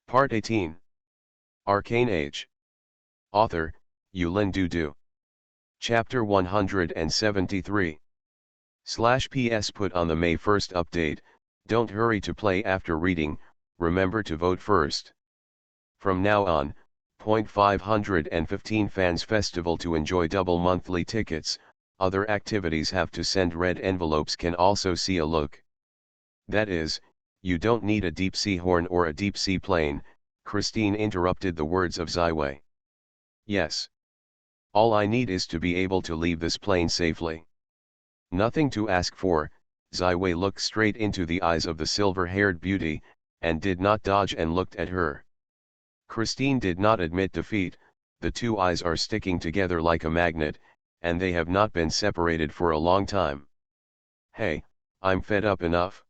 Part 18. Arcane Age. Author, Yulin Dudu. Chapter 173. /PS put on the May 1st update, don't hurry to play after reading, remember to vote first. From now on, 515 fans festival to enjoy double monthly tickets, other activities have to send red envelopes can also see a look. That is, you don't need a deep sea horn or a deep sea plane, Christine interrupted the words of Ziwei. Yes. All I need is to be able to leave this plane safely. Nothing to ask for, Ziwei looked straight into the eyes of the silver-haired beauty, and did not dodge and looked at her. Christine did not admit defeat, the two eyes are sticking together like a magnet, and they have not been separated for a long time. Hey, I'm fed up enough.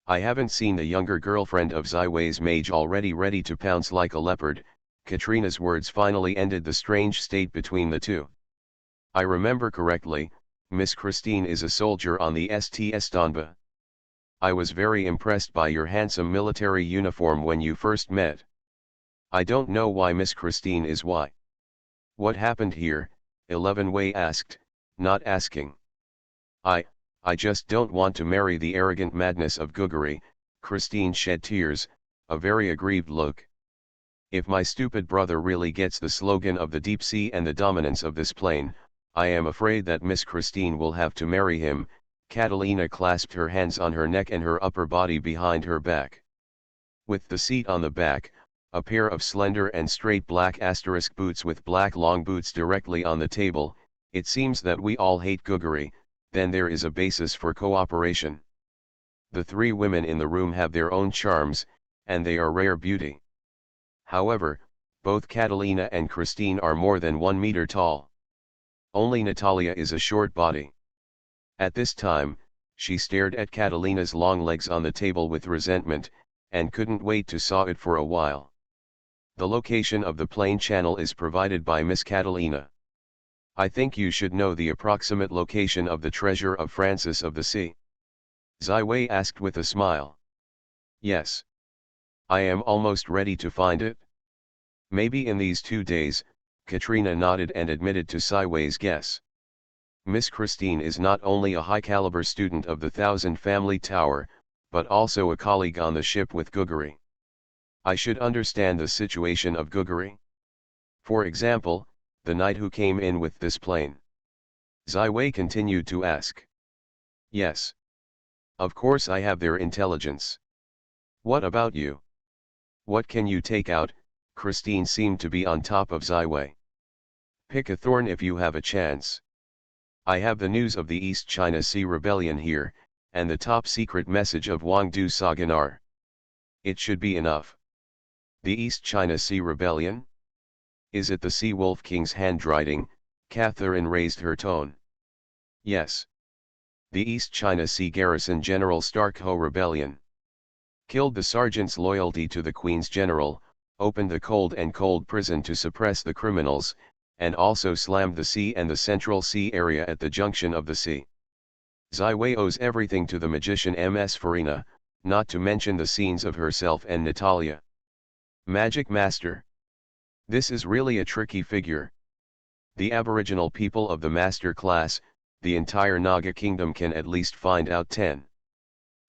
I haven't seen the younger girlfriend of Ziwei's mage already ready to pounce like a leopard. Katrina's words finally ended the strange state between the two. I remember correctly, Miss Christine is a soldier on the St. Estanba. I was very impressed by your handsome military uniform when you first met. I don't know why Miss Christine is why. What happened here? 11 Wei asked, not asking. I just don't want to marry the arrogant madness of Guguri. Christine shed tears, a very aggrieved look. If my stupid brother really gets the slogan of the deep sea and the dominance of this plane, I am afraid that Miss Christine will have to marry him. Catalina clasped her hands on her neck and her upper body behind her back. With the seat on the back, a pair of slender and straight black asterisk boots with black long boots directly on the table, it seems that we all hate Guguri, then there is a basis for cooperation. The three women in the room have their own charms, and they are rare beauty. However, both Catalina and Christine are more than 1 meter tall. Only Natalia is a short body. At this time, she stared at Catalina's long legs on the table with resentment, and couldn't wait to saw it for a while. The location of the plane channel is provided by Miss Catalina. I think you should know the approximate location of the treasure of Francis of the Sea. Ziwei asked with a smile. Yes. I am almost ready to find it. Maybe in these 2 days, Katrina nodded and admitted to Ziwei's guess. Miss Christine is not only a high-caliber student of the Thousand Family Tower, but also a colleague on the ship with Guguri. I should understand the situation of Guguri. For example, the knight who came in with this plane. Ziwei continued to ask. Yes. Of course I have their intelligence. What about you? What can you take out? Christine seemed to be on top of Ziwei. Pick a thorn if you have a chance. I have the news of the East China Sea Rebellion here, and the top secret message of Wangdu Saganar. It should be enough. The East China Sea Rebellion? Is it the Sea Wolf King's handwriting? Catherine raised her tone. Yes. The East China Sea Garrison General Starkho Rebellion. Killed the sergeant's loyalty to the Queen's general, opened the cold prison to suppress the criminals, and also slammed the sea and the Central Sea area at the junction of the sea. Ziwei owes everything to the magician Ms. Farina, not to mention the scenes of herself and Natalia. Magic Master. This is really a tricky figure. The aboriginal people of the master class, the entire Naga kingdom can at least find out 10.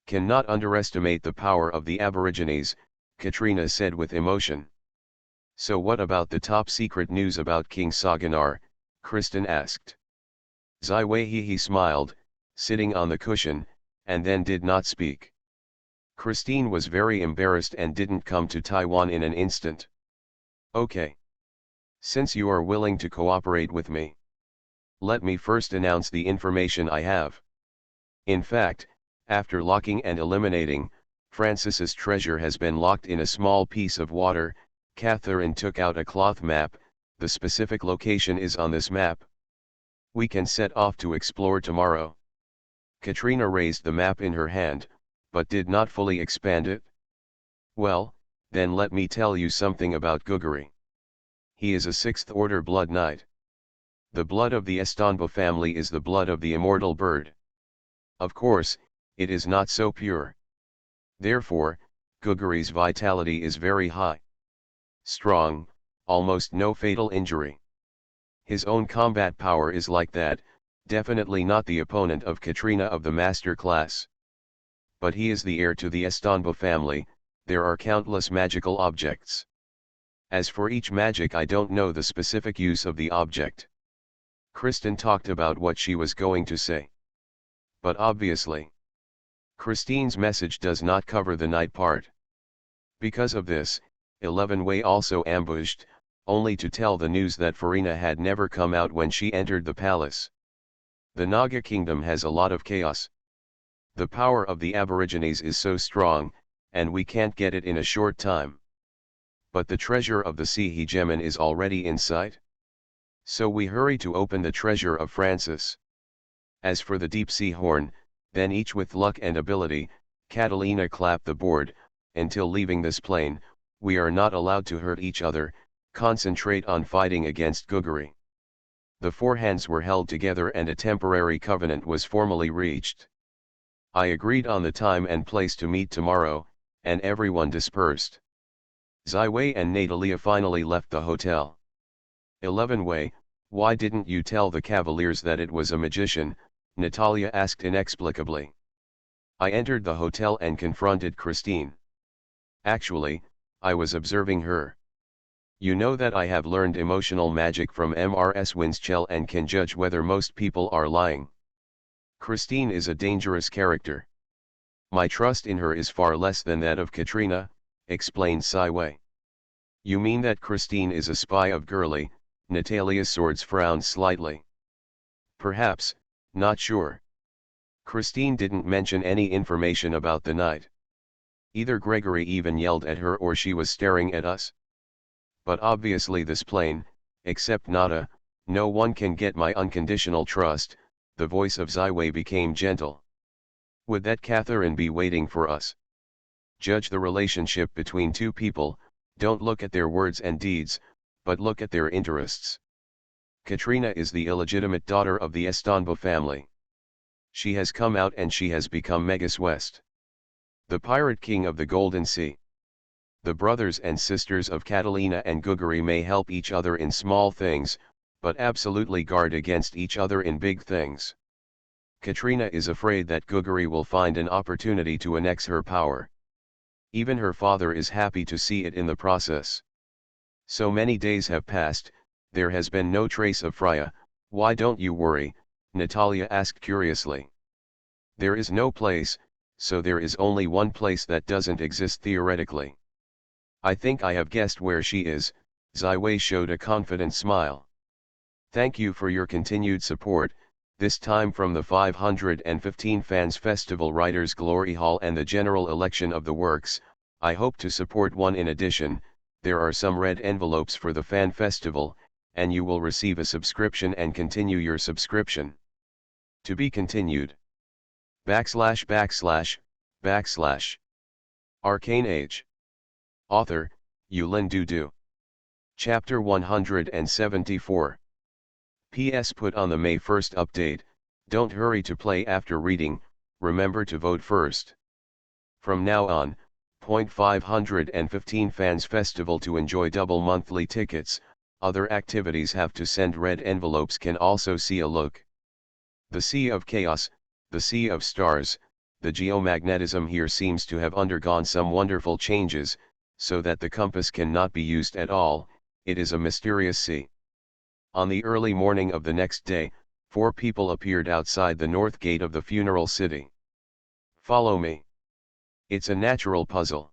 Cannot underestimate the power of the aborigines, Katrina said with emotion. So what about the top secret news about King Saganar? Kristen asked. Ziwei he smiled, sitting on the cushion, and then did not speak. Christine was very embarrassed and didn't come to Taiwan in an instant. Okay. Since you are willing to cooperate with me, let me first announce the information I have. In fact, after locking and eliminating, Francis's treasure has been locked in a small piece of water. Catherine took out a cloth map, the specific location is on this map. We can set off to explore tomorrow. Katrina raised the map in her hand, but did not fully expand it. Well, then let me tell you something about Guguri. He is a 6th order blood knight. The blood of the Estanba family is the blood of the immortal bird. Of course, it is not so pure. Therefore, Guguri's vitality is very high. Strong, almost no fatal injury. His own combat power is like that, definitely not the opponent of Katrina of the master class. But he is the heir to the Estanbo family, there are countless magical objects. As for each magic, I don't know the specific use of the object. Kristen talked about what she was going to say. But obviously, Christine's message does not cover the night part. Because of this, 11 Wei also ambushed, only to tell the news that Farina had never come out when she entered the palace. The Naga kingdom has a lot of chaos. The power of the Aborigines is so strong, and we can't get it in a short time. But the treasure of the sea hegemon is already in sight. So we hurry to open the treasure of Francis. As for the deep sea horn, then each with luck and ability, Catalina clapped the board, until leaving this plane, we are not allowed to hurt each other, concentrate on fighting against Guguri. The four hands were held together and a temporary covenant was formally reached. I agreed on the time and place to meet tomorrow, and everyone dispersed. Ziwei and Natalia finally left the hotel. 11 Wei, why didn't you tell the cavaliers that it was a magician? Natalia asked inexplicably. I entered the hotel and confronted Christine. Actually, I was observing her. You know that I have learned emotional magic from Mrs. Winschell and can judge whether most people are lying. Christine is a dangerous character. My trust in her is far less than that of Katrina, explained Sci-fi. You mean that Christine is a spy of Gurley? Natalia's swords frowned slightly. Perhaps, not sure. Christine didn't mention any information about the night. Either Gregory even yelled at her or she was staring at us. But obviously this plane, except Nada, no one can get my unconditional trust. The voice of Ziwei became gentle. Would that Catherine be waiting for us? Judge the relationship between two people, don't look at their words and deeds, but look at their interests. Katrina is the illegitimate daughter of the Estanbo family. She has come out and she has become Megas West, the pirate king of the Golden Sea. The brothers and sisters of Catalina and Guguri may help each other in small things, but absolutely guard against each other in big things. Katrina is afraid that Guguri will find an opportunity to annex her power. Even her father is happy to see it in the process. So many days have passed, there has been no trace of Freya. Why don't you worry? Natalia asked curiously. There is no place, so there is only one place that doesn't exist theoretically. I think I have guessed where she is. Ziwei showed a confident smile. Thank you for your continued support, this time from the 515 Fans Festival Writers Glory Hall and the general election of the works. I hope to support one in addition. There are some red envelopes for the fan festival, and you will receive a subscription and continue your subscription. To be continued. / Arcane Age. Author, Yulin Dudu. Chapter 174. PS put on the May 1st update, don't hurry to play after reading, remember to vote first. From now on, 515 Fans Festival to enjoy double monthly tickets, other activities have to send red envelopes can also see a look. The Sea of Chaos, the Sea of Stars, the geomagnetism here seems to have undergone some wonderful changes, so that the compass cannot be used at all, it is a mysterious sea. On the early morning of the next day, 4 people appeared outside the north gate of the funeral city. Follow me. It's a natural puzzle.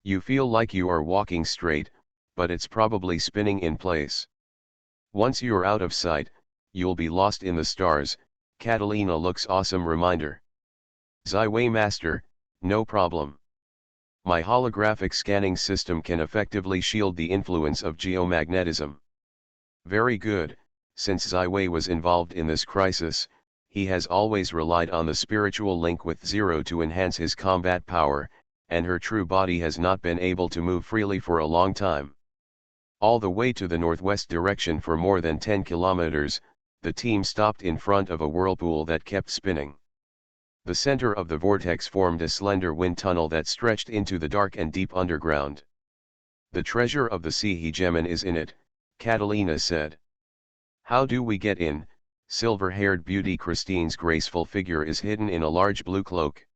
You feel like you are walking straight, but it's probably spinning in place. Once you're out of sight, you'll be lost in the stars. Catalina looks awesome reminder. Ziwei Master, no problem. My holographic scanning system can effectively shield the influence of geomagnetism. Very good, since Ziwei was involved in this crisis, he has always relied on the spiritual link with Zero to enhance his combat power, and her true body has not been able to move freely for a long time. All the way to the northwest direction for more than 10 kilometers, the team stopped in front of a whirlpool that kept spinning. The center of the vortex formed a slender wind tunnel that stretched into the dark and deep underground. "The treasure of the sea hegemon is in it," Catalina said. "How do we get in?" Silver-haired beauty Christine's graceful figure is hidden in a large blue cloak.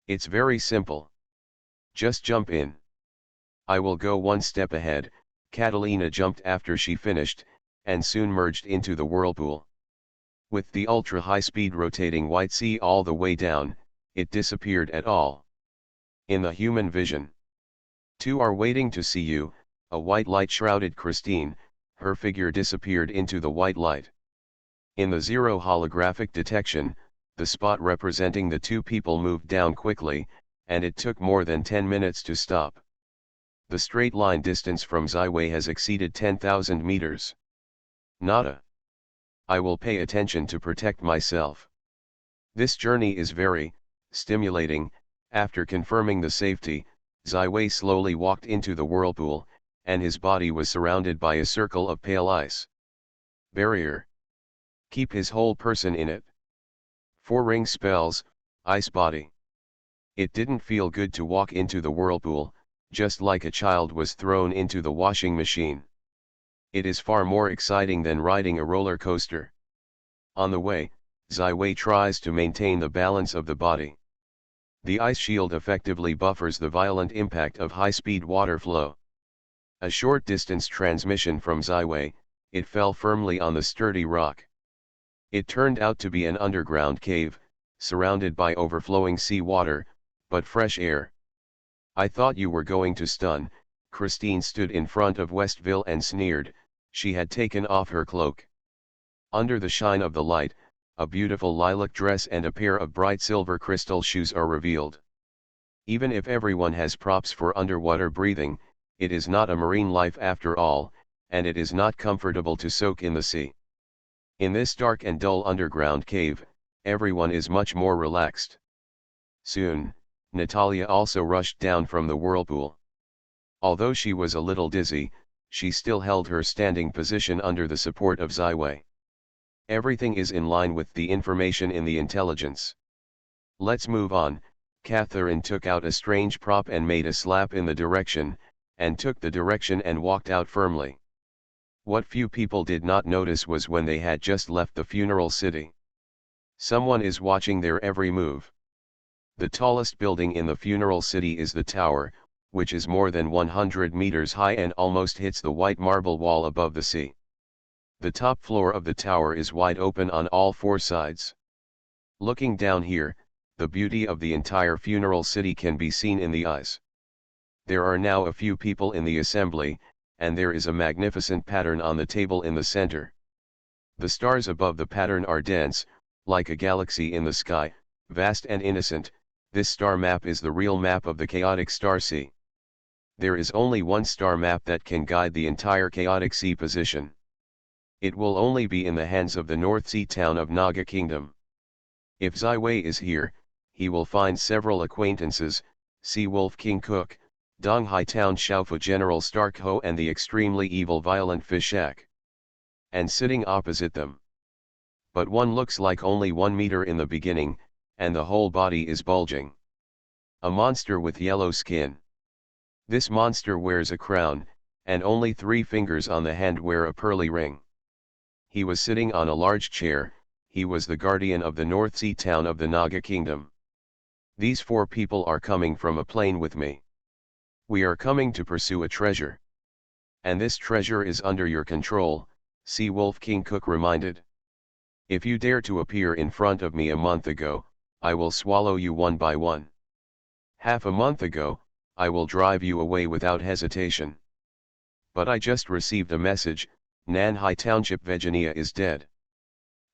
"It's very simple. Just jump in." "I will go one step ahead." Catalina jumped after she finished, and soon merged into the whirlpool. With the ultra-high-speed rotating white sea all the way down, it disappeared at all. In the human vision. "Two are waiting to see you," a white light shrouded Christine, her figure disappeared into the white light. In the zero holographic detection, the spot representing the two people moved down quickly, and it took more than 10 minutes to stop. The straight line distance from Ziwei has exceeded 10,000 meters. Nada. I will pay attention to protect myself. This journey is very stimulating. After confirming the safety, Ziwei slowly walked into the whirlpool, and his body was surrounded by a circle of pale ice. Barrier. Keep his whole person in it. 4 ring spells, ice body. It didn't feel good to walk into the whirlpool, just like a child was thrown into the washing machine. It is far more exciting than riding a roller coaster. On the way, Ziwei tries to maintain the balance of the body. The ice shield effectively buffers the violent impact of high-speed water flow. A short distance transmission from Ziwei, it fell firmly on the sturdy rock. It turned out to be an underground cave, surrounded by overflowing sea water, but fresh air. "I thought you were going to stun." Christine stood in front of Westville and sneered. She had taken off her cloak. Under the shine of the light, a beautiful lilac dress and a pair of bright silver crystal shoes are revealed. Even if everyone has props for underwater breathing, it is not a marine life after all, and it is not comfortable to soak in the sea. In this dark and dull underground cave, everyone is much more relaxed. Soon, Natalia also rushed down from the whirlpool. Although she was a little dizzy, she still held her standing position under the support of Ziwei. Everything is in line with the information in the intelligence. "Let's move on." Catherine took out a strange prop and made a slap in the direction, and took the direction and walked out firmly. What few people did not notice was when they had just left the funeral city. Someone is watching their every move. The tallest building in the funeral city is the tower, which is more than 100 meters high and almost hits the white marble wall above the sea. The top floor of the tower is wide open on all 4 sides. Looking down here, the beauty of the entire funeral city can be seen in the eyes. There are now a few people in the assembly, and there is a magnificent pattern on the table in the center. The stars above the pattern are dense, like a galaxy in the sky, vast and innocent. This star map is the real map of the chaotic star sea. There is only one star map that can guide the entire chaotic sea position. It will only be in the hands of the North Sea town of Naga Kingdom. If Ziwei is here, he will find several acquaintances: Sea Wolf King Cook, Donghai Town Xiaofu General Stark Ho, and the extremely evil violent Fishak. And sitting opposite them. But one looks like only 1 meter in the beginning, and the whole body is bulging. A monster with yellow skin. This monster wears a crown, and only 3 fingers on the hand wear a pearly ring. He was sitting on a large chair. He was the guardian of the North Sea town of the Naga Kingdom. "These 4 people are coming from a plane with me. We are coming to pursue a treasure. And this treasure is under your control," Sea Wolf King Cook reminded. "If you dare to appear in front of me a month ago, I will swallow you one by one. Half a month ago, I will drive you away without hesitation. But I just received a message: Nanhai Township Virginia is dead.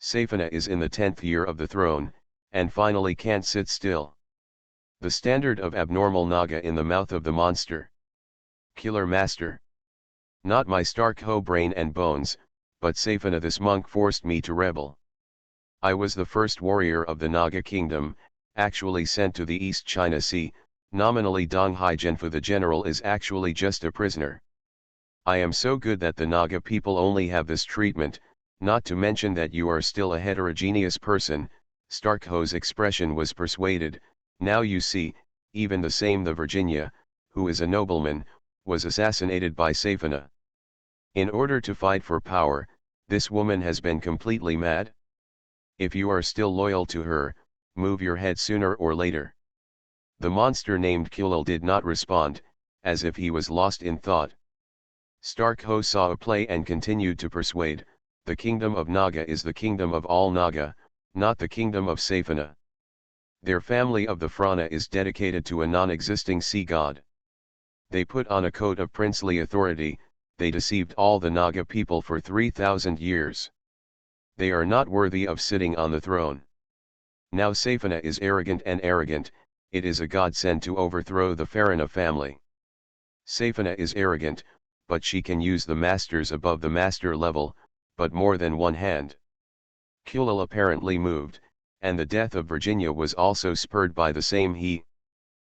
Safina is in the 10th year of the throne, and finally can't sit still." The standard of abnormal Naga in the mouth of the monster. "Killer Master. Not my Stark Ho brain and bones, but Safina, this monk forced me to rebel. I was the first warrior of the Naga Kingdom, actually sent to the East China Sea. Nominally Donghai Genfu the general is actually just a prisoner. I am so good that the Naga people only have this treatment, not to mention that you are still a heterogeneous person," Starkho's expression was persuaded. Now you see, even the Virginia, who is a nobleman, was assassinated by Safina. In order to fight for power, this woman has been completely mad. If you are still loyal to her, move your head sooner or later. The monster named Kulil did not respond, as if he was lost in thought. Starkho saw a play and continued to persuade, the kingdom of Naga is the kingdom of all Naga, not the kingdom of Safina. Their family of the Frana is dedicated to a non-existing sea god. They put on a coat of princely authority, they deceived all the Naga people for 3,000 years. They are not worthy of sitting on the throne. Now Safina is arrogant, it is a godsend to overthrow the Farana family. Safina is arrogant, but she can use the masters above the master level, but more than one hand. Kulil apparently moved, and the death of Virginia was also spurred by the same he.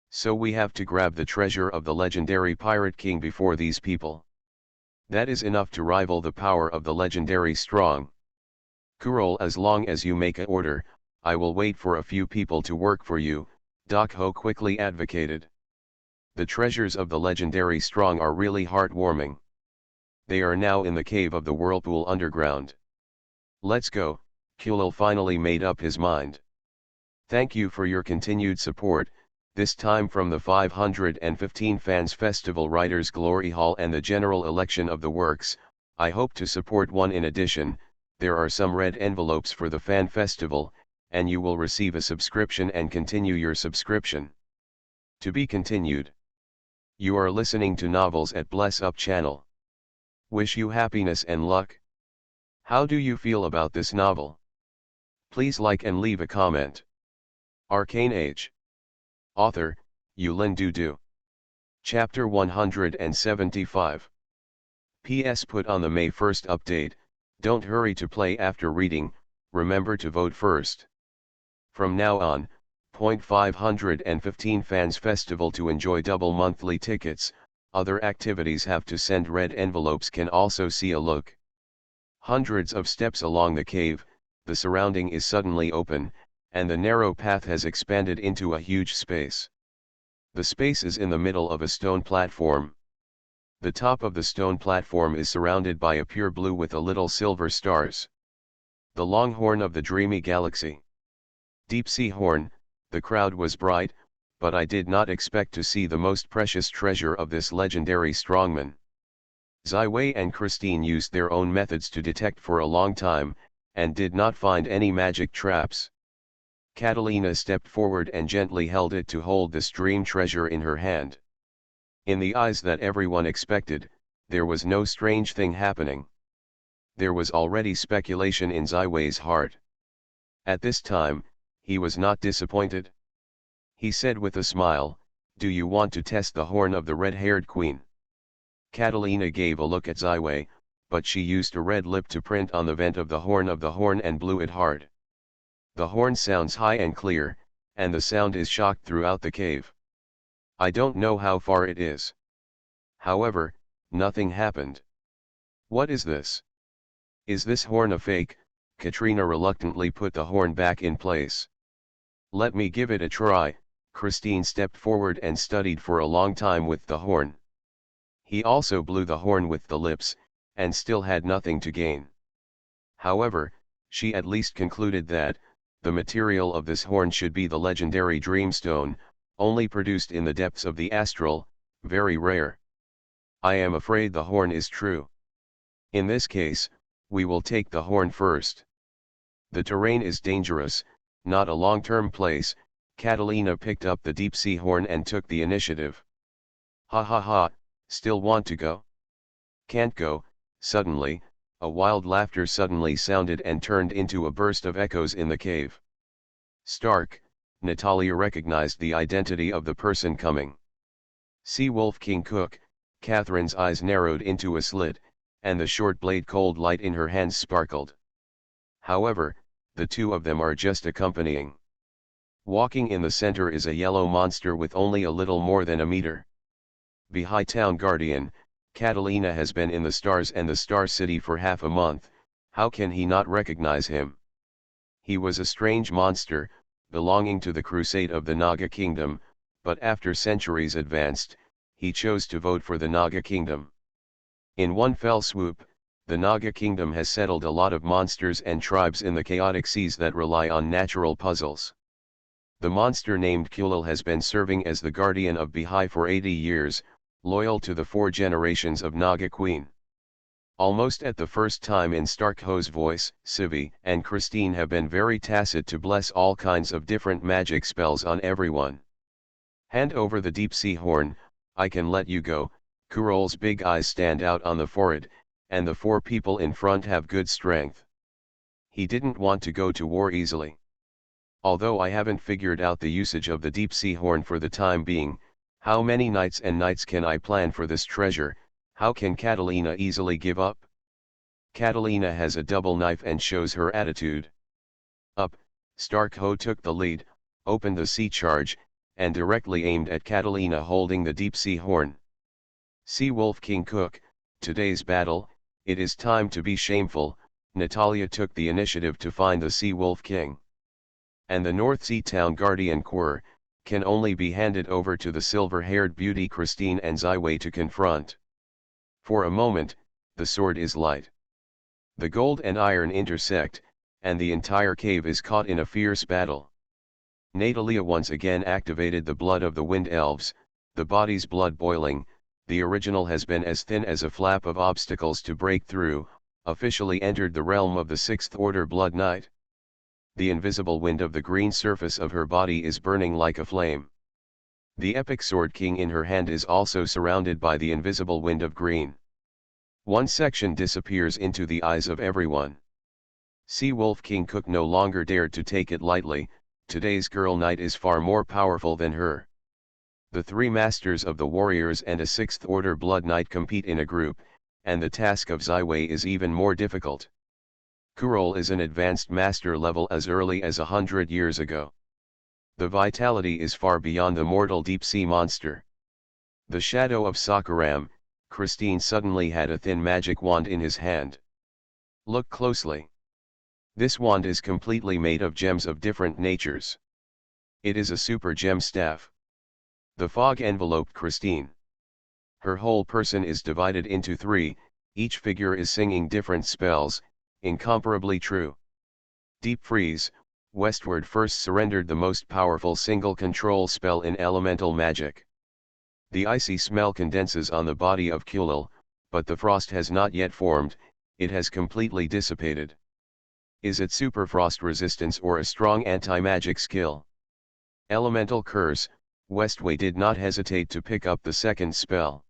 So we have to grab the treasure of the legendary pirate king before these people. That is enough to rival the power of the legendary strong. Kurol, as long as you make a order, I will wait for a few people to work for you, Dakho quickly advocated. The treasures of the legendary strong are really heartwarming. They are now in the cave of the whirlpool underground. Let's go, Kulil finally made up his mind. Thank you for your continued support, this time from the 515 Fans Festival Writers Glory Hall and the general election of the works. I hope to support one. In addition, there are some red envelopes for the fan festival, and you will receive a subscription and continue your subscription. To be continued. You are listening to Novels at Bless Up channel. Wish you happiness and luck. How do you feel about this novel? Please like and leave a comment. Arcane Age. Author, Yulin Dudu. Chapter 175. PS put on the May 1st update, don't hurry to play after reading, remember to vote first. From now on, 515 Fans Festival to enjoy double monthly tickets, other activities have to send red envelopes can also see a look. Hundreds of steps along the cave, the surrounding is suddenly open, and the narrow path has expanded into a huge space. The space is in the middle of a stone platform. The top of the stone platform is surrounded by a pure blue with a little silver stars. The long horn of the dreamy galaxy. Deep sea horn, the crowd was bright, but I did not expect to see the most precious treasure of this legendary strongman. Ziwei and Christine used their own methods to detect for a long time, and did not find any magic traps. Catalina stepped forward and gently held it to hold this dream treasure in her hand. In the eyes that everyone expected, there was no strange thing happening. There was already speculation in Ziwei's heart. At this time, he was not disappointed. He said with a smile, "Do you want to test the horn of the red-haired queen?" Catalina gave a look at Ziwei, but she used a red lip to print on the vent of the horn and blew it hard. The horn sounds high and clear, and the sound is shocked throughout the cave. I don't know how far it is. However, nothing happened. What is this? Is this horn a fake? Katrina reluctantly put the horn back in place. Let me give it a try. Christine stepped forward and studied for a long time with the horn. He also blew the horn with the lips, and still had nothing to gain. However, she at least concluded that, the material of this horn should be the legendary Dreamstone, only produced in the depths of the astral, very rare. I am afraid the horn is true. In this case, we will take the horn first. The terrain is dangerous, not a long-term place. Catalina picked up the deep-sea horn and took the initiative. Ha ha ha, still want to go? Can't go. Suddenly, a wild laughter suddenly sounded and turned into a burst of echoes in the cave. Stark, Natalia recognized the identity of the person coming. Sea Wolf King Cook. Catherine's eyes narrowed into a slit, and the short blade cold light in her hands sparkled. However, the two of them are just accompanying. Walking in the center is a yellow monster with only a little more than a meter. Bahai Town Guardian. Catalina has been in the stars and the Star City for half a month, how can he not recognize him? He was a strange monster, belonging to the crusade of the Naga kingdom, but after centuries advanced, he chose to vote for the Naga kingdom. In one fell swoop, the Naga kingdom has settled a lot of monsters and tribes in the chaotic seas that rely on natural puzzles. The monster named Kulil has been serving as the guardian of Bihai for 80 years, loyal to the 4 generations of Naga Queen. Almost at the first time in Starkho's voice, Sivi and Christine have been very tacit to bless all kinds of different magic spells on everyone. Hand over the deep sea horn, I can let you go. Kurol's big eyes stand out on the forehead, and the 4 people in front have good strength. He didn't want to go to war easily. Although I haven't figured out the usage of the deep sea horn for the time being, how many nights and nights can I plan for this treasure? How can Catalina easily give up? Catalina has a double knife and shows her attitude. Up, Starkho took the lead, opened the sea charge, and directly aimed at Catalina holding the deep sea horn. Sea Wolf King Cook, today's battle, it is time to be shameful. Natalia took the initiative to find the Sea Wolf King. And the North Sea Town Guardian Corps, can only be handed over to the silver-haired beauty Christine and Ziwei to confront. For a moment, the sword is light. The gold and iron intersect, and the entire cave is caught in a fierce battle. Natalia once again activated the blood of the wind elves, the body's blood boiling. The original has been as thin as a flap of obstacles to break through, officially entered the realm of the 6th Order Blood Knight. The invisible wind of the green surface of her body is burning like a flame. The epic Sword King in her hand is also surrounded by the invisible wind of green. One section disappears into the eyes of everyone. Sea Wolf King Cook no longer dared to take it lightly. Today's girl knight is far more powerful than her. The 3 masters of the warriors and a 6th Order Blood Knight compete in a group, and the task of Ziwei is even more difficult. Kurol is an advanced master level as early as 100 years ago. The vitality is far beyond the mortal deep sea monster. The shadow of Sakaram, Christine suddenly had a thin magic wand in his hand. Look closely. This wand is completely made of gems of different natures. It is a super gem staff. The fog enveloped Christine. Her whole person is divided into 3, each figure is singing different spells, incomparably true. Deep Freeze, Westward first surrendered the most powerful single control spell in elemental magic. The icy smell condenses on the body of Kulil, but the frost has not yet formed, it has completely dissipated. Is it super frost resistance or a strong anti-magic skill? Elemental Curse, Westway did not hesitate to pick up the second spell.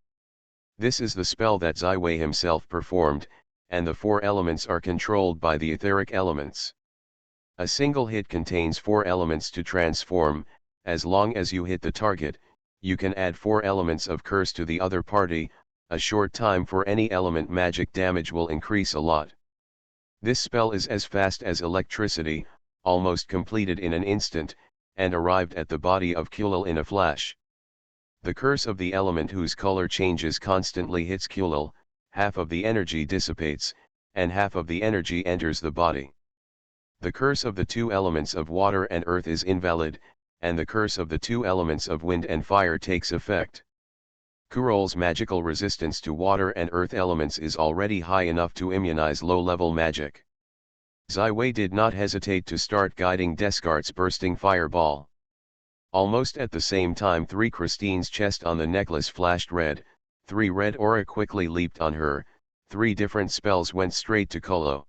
This is the spell that Ziwei himself performed, and the 4 elements are controlled by the etheric elements. A single hit contains 4 elements to transform. As long as you hit the target, you can add 4 elements of curse to the other party. A short time for any element magic damage will increase a lot. This spell is as fast as electricity, almost completed in an instant, and arrived at the body of Kulil in a flash. The curse of the element whose color changes constantly hits Kulil, half of the energy dissipates, and half of the energy enters the body. The curse of the 2 elements of water and earth is invalid, and the curse of the 2 elements of wind and fire takes effect. Kurol's magical resistance to water and earth elements is already high enough to immunize low-level magic. Ziwei did not hesitate to start guiding Descartes' bursting fireball. Almost at the same time 3 Christine's chest on the necklace flashed red, 3 red aura quickly leaped on her, 3 different spells went straight to Kolo.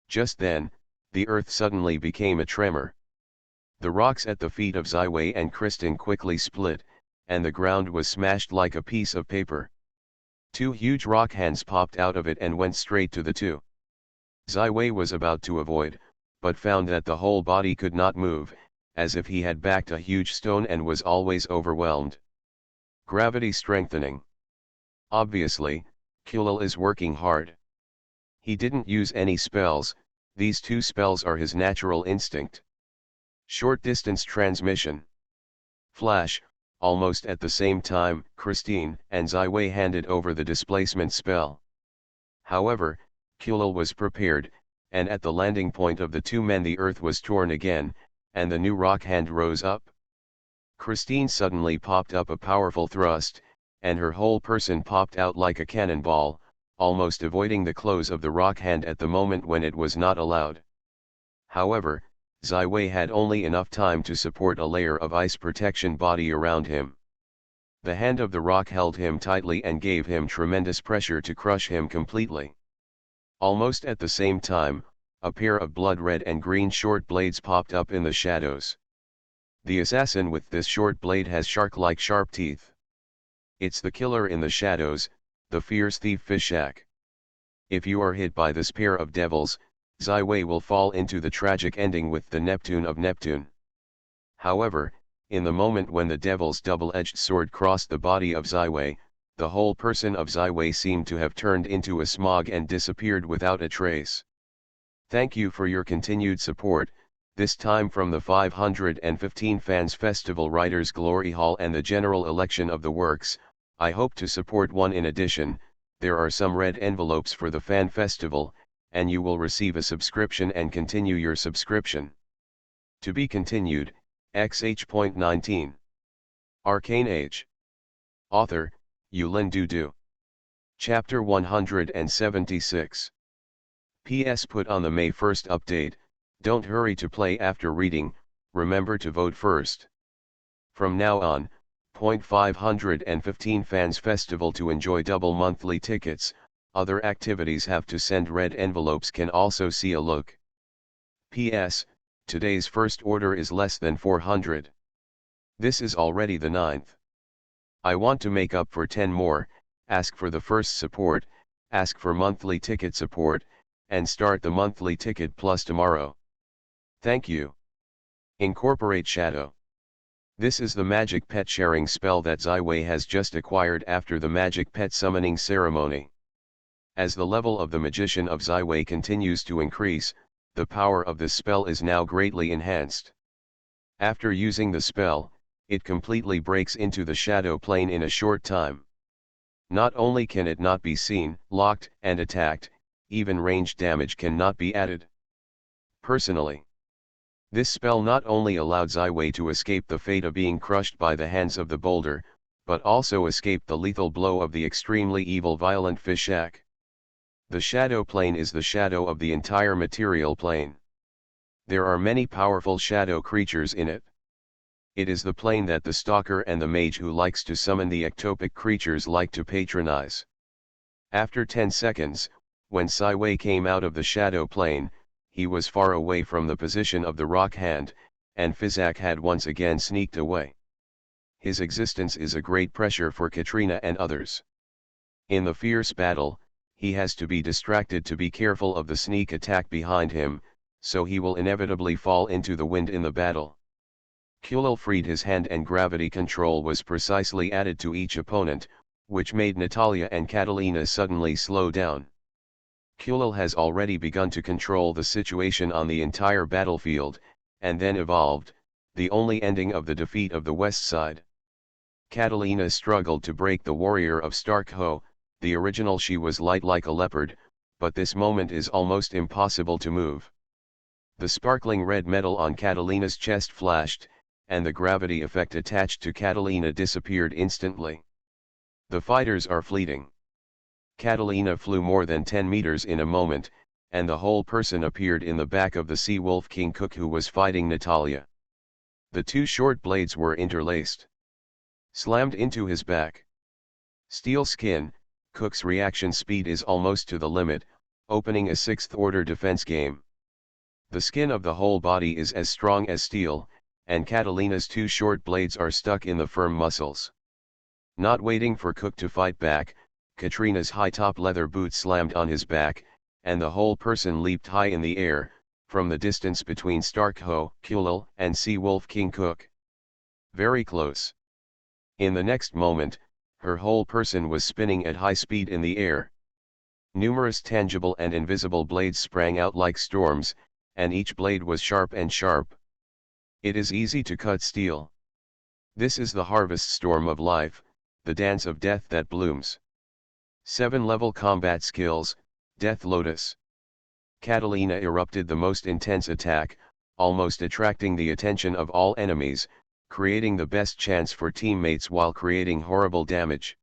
Just then, the earth suddenly became a tremor. The rocks at the feet of Ziwei and Christine quickly split, and the ground was smashed like a piece of paper. 2 huge rock hands popped out of it and went straight to the 2. Ziwei was about to avoid, but found that the whole body could not move, as if he had backed a huge stone and was always overwhelmed. Gravity strengthening. Obviously, Kulil is working hard. He didn't use any spells, these 2 spells are his natural instinct. Short distance transmission. Flash, almost at the same time, Christine and Ziwei handed over the displacement spell. However, Kulil was prepared, and at the landing point of the two men the earth was torn again, and the new rock hand rose up. Christine suddenly popped up a powerful thrust, and her whole person popped out like a cannonball, almost avoiding the close of the rock hand at the moment when it was not allowed. However, Zai Wei had only enough time to support a layer of ice protection body around him. The hand of the rock held him tightly and gave him tremendous pressure to crush him completely. Almost at the same time, a pair of blood red and green short blades popped up in the shadows. The assassin with this short blade has shark-like sharp teeth. It's the killer in the shadows, the fierce thief Fishak. If you are hit by this pair of devils, Zai Wei will fall into the tragic ending with the Neptune of Neptune. However, in the moment when the devil's double-edged sword crossed the body of Zai Wei, the whole person of Zai Wei seemed to have turned into a smog and disappeared without a trace. Thank you for your continued support, this time from the 515 Fans Festival Writers Glory Hall and the general election of the works. I hope to support one in addition. There are some red envelopes for the fan festival, and you will receive a subscription and continue your subscription. To be continued, XH.19. Arcane Age. Author, Yulin Dudu. Chapter 176. PS put on the May 1st update, don't hurry to play after reading, remember to vote first. From now on, 515 Fans Festival to enjoy double monthly tickets, other activities have to send red envelopes can also see a look. PS, today's first order is less than 400. This is already the 9th. I want to make up for 10 more, ask for the first support, ask for monthly ticket support, and start the monthly ticket plus tomorrow. Thank you. Incorporate Shadow. This is the magic pet sharing spell that Zai Wei has just acquired after the magic pet summoning ceremony. As the level of the magician of Zai Wei continues to increase, the power of this spell is now greatly enhanced. After using the spell, it completely breaks into the shadow plane in a short time. Not only can it not be seen, locked, and attacked, even ranged damage cannot be added. Personally, this spell not only allowed Zai Wei to escape the fate of being crushed by the hands of the boulder, but also escape the lethal blow of the extremely evil violent Fishak. The shadow plane is the shadow of the entire material plane. There are many powerful shadow creatures in it. It is the plane that the stalker and the mage who likes to summon the ectopic creatures like to patronize. After 10 seconds, when Zai Wei came out of the shadow plane, he was far away from the position of the rock hand, and Fishak had once again sneaked away. His existence is a great pressure for Katrina and others. In the fierce battle, he has to be distracted to be careful of the sneak attack behind him, so he will inevitably fall into the wind in the battle. Kulil freed his hand and gravity control was precisely added to each opponent, which made Natalia and Catalina suddenly slow down. Kulil has already begun to control the situation on the entire battlefield, and then evolved, the only ending of the defeat of the west side. Catalina struggled to break the warrior of Starkho, the original she was light like a leopard, but this moment is almost impossible to move. The sparkling red metal on Catalina's chest flashed, and the gravity effect attached to Catalina disappeared instantly. The fighters are fleeting. Catalina flew more than 10 meters in a moment, and the whole person appeared in the back of the Sea Wolf King Cook who was fighting Natalia. The two short blades were interlaced. Slammed into his back. Steel skin, Cook's reaction speed is almost to the limit, opening a 6th order defense game. The skin of the whole body is as strong as steel, and Catalina's two short blades are stuck in the firm muscles. Not waiting for Cook to fight back, Katrina's high-top leather boots slammed on his back, and the whole person leaped high in the air, from the distance between Starkho, Kulil, and Sea Wolf King Cook. Very close. In the next moment, her whole person was spinning at high speed in the air. Numerous tangible and invisible blades sprang out like storms, and each blade was sharp and sharp. It is easy to cut steel. This is the harvest storm of life, the dance of death that blooms. 7-level combat skills, Death Lotus. Catalina erupted the most intense attack, almost attracting the attention of all enemies, creating the best chance for teammates while creating horrible damage.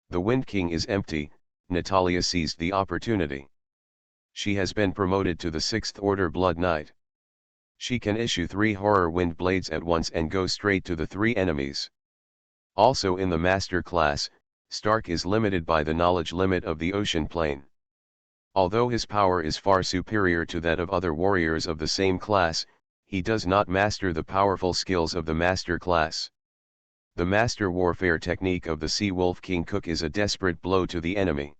The Wind King is empty. Natalia seized the opportunity. She has been promoted to the 6th Order Blood Knight. She can issue 3 horror wind blades at once and go straight to the 3 enemies. Also in the Master class, Stark is limited by the knowledge limit of the Ocean Plane. Although his power is far superior to that of other warriors of the same class, he does not master the powerful skills of the Master class. The Master warfare technique of the Sea Wolf King Cook is a desperate blow to the enemy.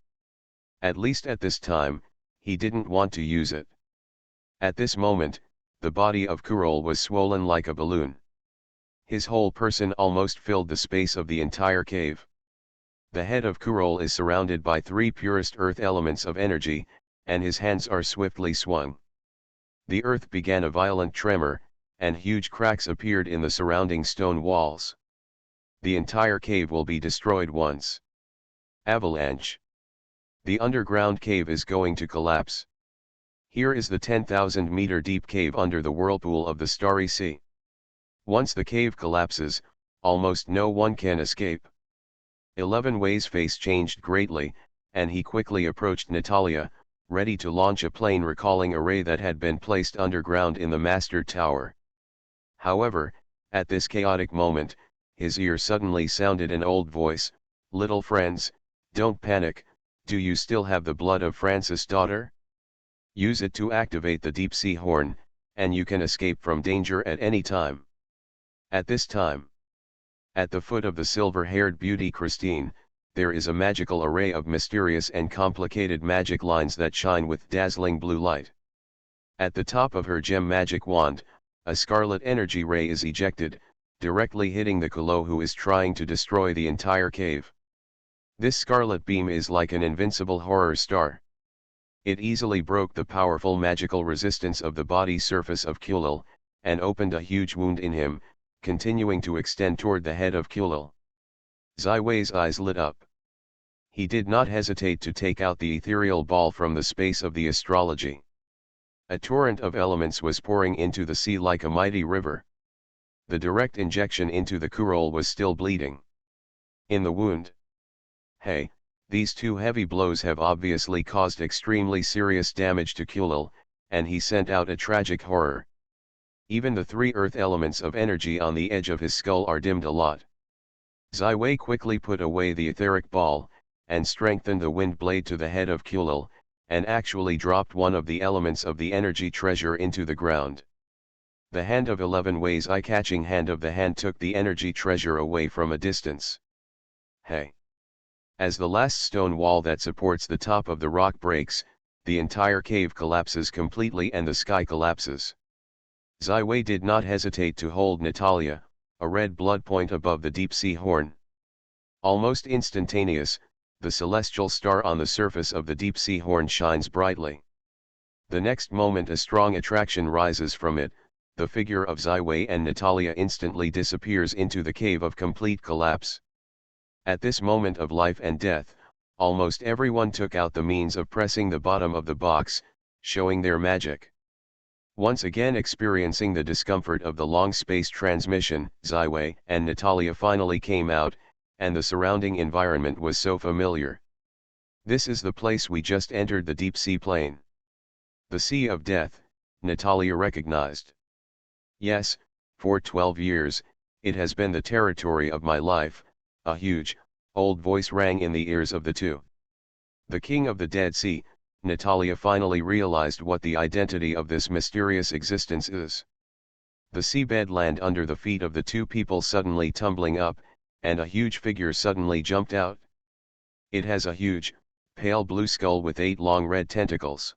At least at this time, he didn't want to use it. At this moment, the body of Kurol was swollen like a balloon. His whole person almost filled the space of the entire cave. The head of Kurol is surrounded by 3 purest earth elements of energy, and his hands are swiftly swung. The earth began a violent tremor, and huge cracks appeared in the surrounding stone walls. The entire cave will be destroyed once. Avalanche. The underground cave is going to collapse. Here is the 10,000-meter deep cave under the whirlpool of the Starry Sea. Once the cave collapses, almost no one can escape. 11 Way's face changed greatly, and he quickly approached Natalia, ready to launch a plane recalling array that had been placed underground in the Master Tower. However, at this chaotic moment, his ear suddenly sounded an old voice, "Little friends, don't panic, do you still have the blood of Francis' daughter? Use it to activate the deep sea horn, and you can escape from danger at any time." At this time, at the foot of the silver-haired beauty Christine, there is a magical array of mysterious and complicated magic lines that shine with dazzling blue light. At the top of her gem magic wand, a scarlet energy ray is ejected, directly hitting the Kolo who is trying to destroy the entire cave. This scarlet beam is like an invincible horror star. It easily broke the powerful magical resistance of the body surface of Kulil, and opened a huge wound in him, continuing to extend toward the head of Kulil. Ziwei's eyes lit up. He did not hesitate to take out the ethereal ball from the space of the astrology. A torrent of elements was pouring into the sea like a mighty river. The direct injection into the Kurol was still bleeding. In the wound. Hey, these 2 heavy blows have obviously caused extremely serious damage to Kulil, and he sent out a tragic horror. Even the 3 earth elements of energy on the edge of his skull are dimmed a lot. Ziwei quickly put away the etheric ball, and strengthened the wind blade to the head of Kulil, and actually dropped one of the elements of the energy treasure into the ground. The hand of 11 Way's eye-catching hand of the hand took the energy treasure away from a distance. Hey! As the last stone wall that supports the top of the rock breaks, the entire cave collapses completely and the sky collapses. Ziwei did not hesitate to hold Natalia, a red blood point above the deep sea horn. Almost instantaneous, the celestial star on the surface of the deep sea horn shines brightly. The next moment a strong attraction rises from it, the figure of Ziwei and Natalia instantly disappears into the cave of complete collapse. At this moment of life and death, almost everyone took out the means of pressing the bottom of the box, showing their magic. Once again experiencing the discomfort of the long space transmission, Ziwei and Natalia finally came out, and the surrounding environment was so familiar. This is the place we just entered, the deep sea plane. The Sea of Death, Natalia recognized. Yes, for 12 years, it has been the territory of my life, a huge, old voice rang in the ears of the 2. The King of the Dead Sea. Natalia finally realized what the identity of this mysterious existence is. The seabed land under the feet of the 2 people suddenly tumbling up, and a huge figure suddenly jumped out. It has a huge, pale blue skull with 8 long red tentacles.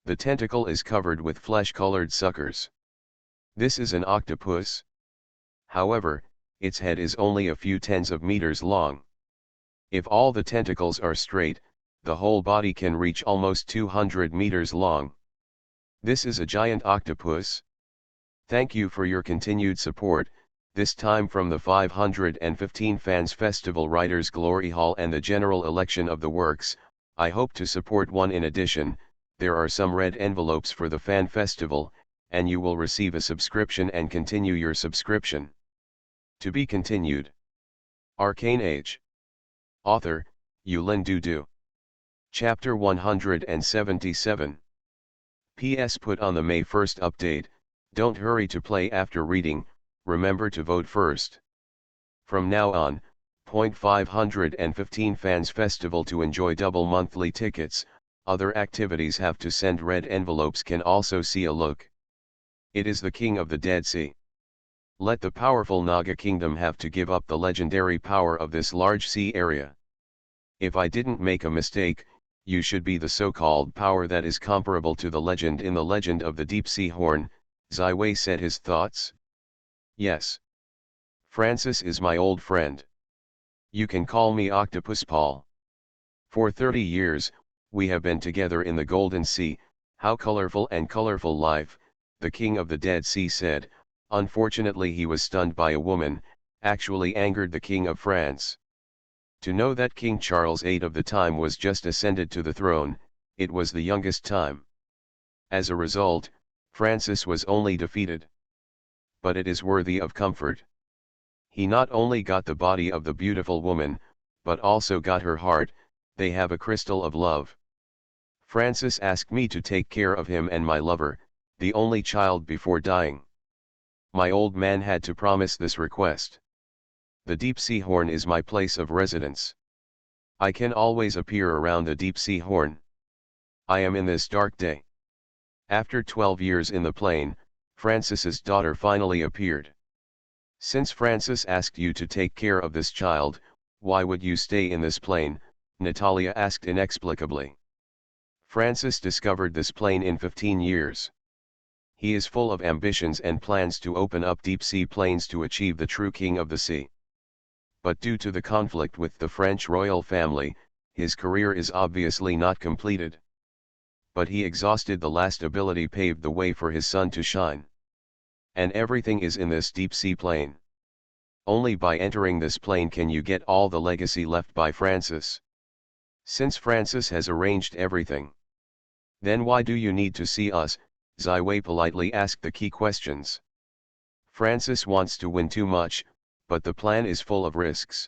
The tentacle is covered with flesh-colored suckers. This is an octopus. However, its head is only a few tens of meters long. If all the tentacles are straight, the whole body can reach almost 200 meters long. This is a giant octopus. Thank you for your continued support, this time from the 515 Fans Festival Writers Glory Hall and the general election of the works. I hope to support one in addition. there are some red envelopes for the fan festival, and you will receive a subscription and continue your subscription. To be continued. Arcane Age. Author, Yulin Dudu. Chapter 177. PS put on the May 1st update, don't hurry to play after reading, remember to vote first. From now on, 515 Fans Festival to enjoy double monthly tickets, other activities have to send red envelopes can also see a look. It is the King of the Dead Sea. Let the powerful Naga Kingdom have to give up the legendary power of this large sea area. If I didn't make a mistake, you should be the so-called power that is comparable to the legend in the Legend of the Deep Sea Horn, Ziwei said his thoughts. Yes. Francis is my old friend. You can call me Octopus Paul. For 30 years, we have been together in the Golden Sea, how colorful and colorful life, the King of the Dead Sea said. Unfortunately he was stunned by a woman, actually angered the King of France. To know that King Charles VIII of the time was just ascended to the throne, it was the youngest time. As a result, Francis was only defeated. But it is worthy of comfort. He not only got the body of the beautiful woman, but also got her heart, they have a crystal of love. Francis asked me to take care of him and my lover, the only child before dying. My old man had to promise this request. The Deep Sea Horn is my place of residence. I can always appear around the Deep Sea Horn. I am in this dark day. After 12 years in the plane, Francis's daughter finally appeared. Since Francis asked you to take care of this child, why would you stay in this plane? Natalia asked inexplicably. Francis discovered this plane in 15 years. He is full of ambitions and plans to open up deep sea planes to achieve the true king of the sea. But due to the conflict with the French royal family, his career is obviously not completed. But he exhausted the last ability paved the way for his son to shine. And everything is in this deep sea plane. Only by entering this plane can you get all the legacy left by Francis. Since Francis has arranged everything. Then why do you need to see us? Ziwei politely asked the key questions. Francis wants to win too much, but the plan is full of risks.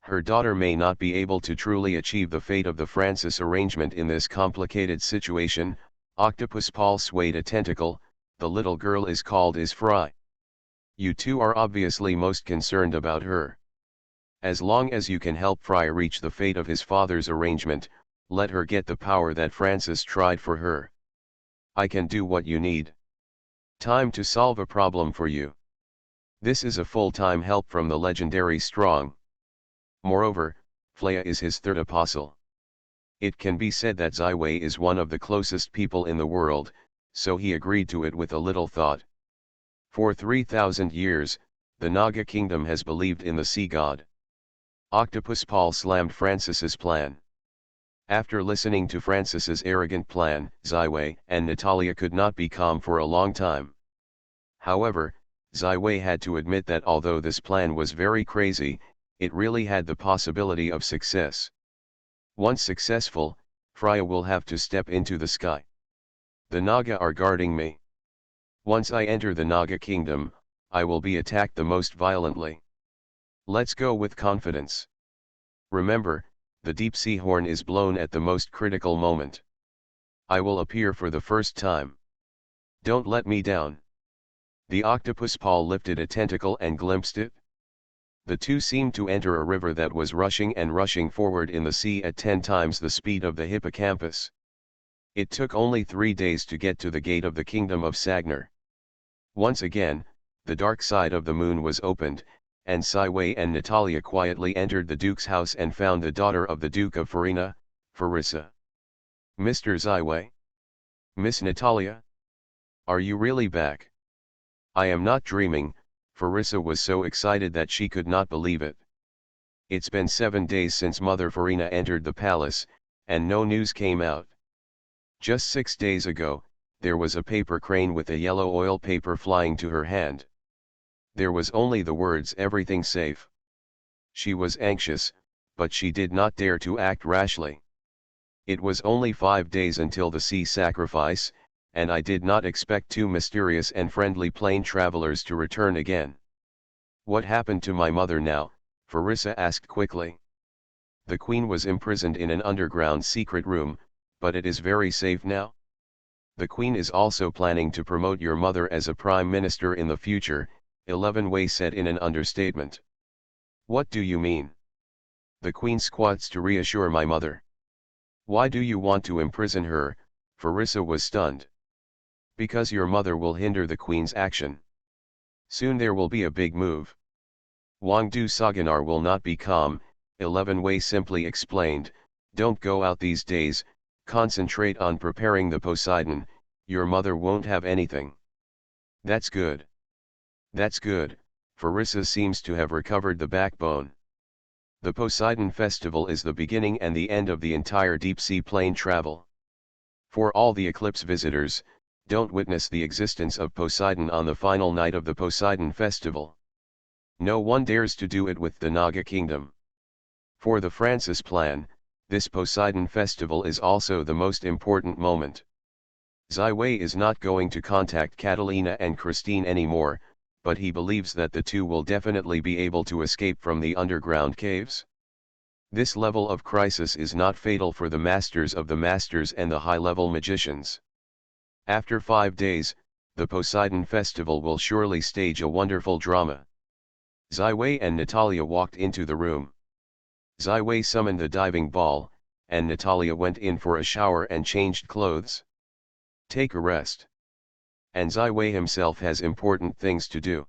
Her daughter may not be able to truly achieve the fate of the Francis arrangement in this complicated situation. Octopus Paul swayed a tentacle, the little girl is called Fry. You two are obviously most concerned about her. As long as you can help Fry reach the fate of his father's arrangement, let her get the power that Francis tried for her. I can do what you need. Time to solve a problem for you. This is a full-time help from the legendary Strong. Moreover, Flea is his third apostle. It can be said that Ziwei is one of the closest people in the world, so he agreed to it with a little thought. For 3,000 years, the Naga kingdom has believed in the sea god. Octopus Paul slammed Francis's plan. After listening to Francis's arrogant plan, Ziwei and Natalia could not be calm for a long time. However, Ziwei had to admit that although this plan was very crazy, it really had the possibility of success. Once successful, Freya will have to step into the sky. The Naga are guarding me. Once I enter the Naga kingdom, I will be attacked the most violently. Let's go with confidence. Remember, the deep sea horn is blown at the most critical moment. I will appear for the first time. Don't let me down. The octopus Paul lifted a tentacle and glimpsed it. The two seemed to enter a river that was rushing and rushing forward in the sea at 10 times the speed of the hippocampus. It took only 3 days to get to the gate of the kingdom of Sagnar. Once again, the dark side of the moon was opened, and Ziwei and Natalia quietly entered the Duke's house and found the daughter of the Duke of Farina, Farissa. Mr. Ziwei? Miss Natalia? Are you really back? I am not dreaming. Farissa was so excited that she could not believe it. It's been 7 days since Mother Farina entered the palace, and no news came out. Just 6 days ago, there was a paper crane with a yellow oil paper flying to her hand. There was only the words "everything safe." She was anxious, but she did not dare to act rashly. It was only 5 days until the sea sacrifice, and I did not expect two mysterious and friendly plane travelers to return again. What happened to my mother now? Farissa asked quickly. The queen was imprisoned in an underground secret room, but it is very safe now. The queen is also planning to promote your mother as a prime minister in the future, 11 Wei said in an understatement. What do you mean? The queen squats to reassure my mother. Why do you want to imprison her? Farissa was stunned. Because your mother will hinder the queen's action. Soon there will be a big move. Wangdu Saganar will not be calm, 11 Wei simply explained. Don't go out these days, concentrate on preparing the Poseidon, your mother won't have anything. That's good. That's good, Farissa seems to have recovered the backbone. The Poseidon Festival is the beginning and the end of the entire deep-sea plane travel. For all the eclipse visitors, don't witness the existence of Poseidon on the final night of the Poseidon Festival. No one dares to do it with the Naga Kingdom. For the Francis plan, this Poseidon Festival is also the most important moment. Zai Wei is not going to contact Catalina and Christine anymore, but he believes that the two will definitely be able to escape from the underground caves. This level of crisis is not fatal for the masters of the masters and the high-level magicians. After 5 days, the Poseidon Festival will surely stage a wonderful drama. Zai Wei and Natalia walked into the room. Zai Wei summoned the diving ball, and Natalia went in for a shower and changed clothes. Take a rest. And Zai Wei himself has important things to do.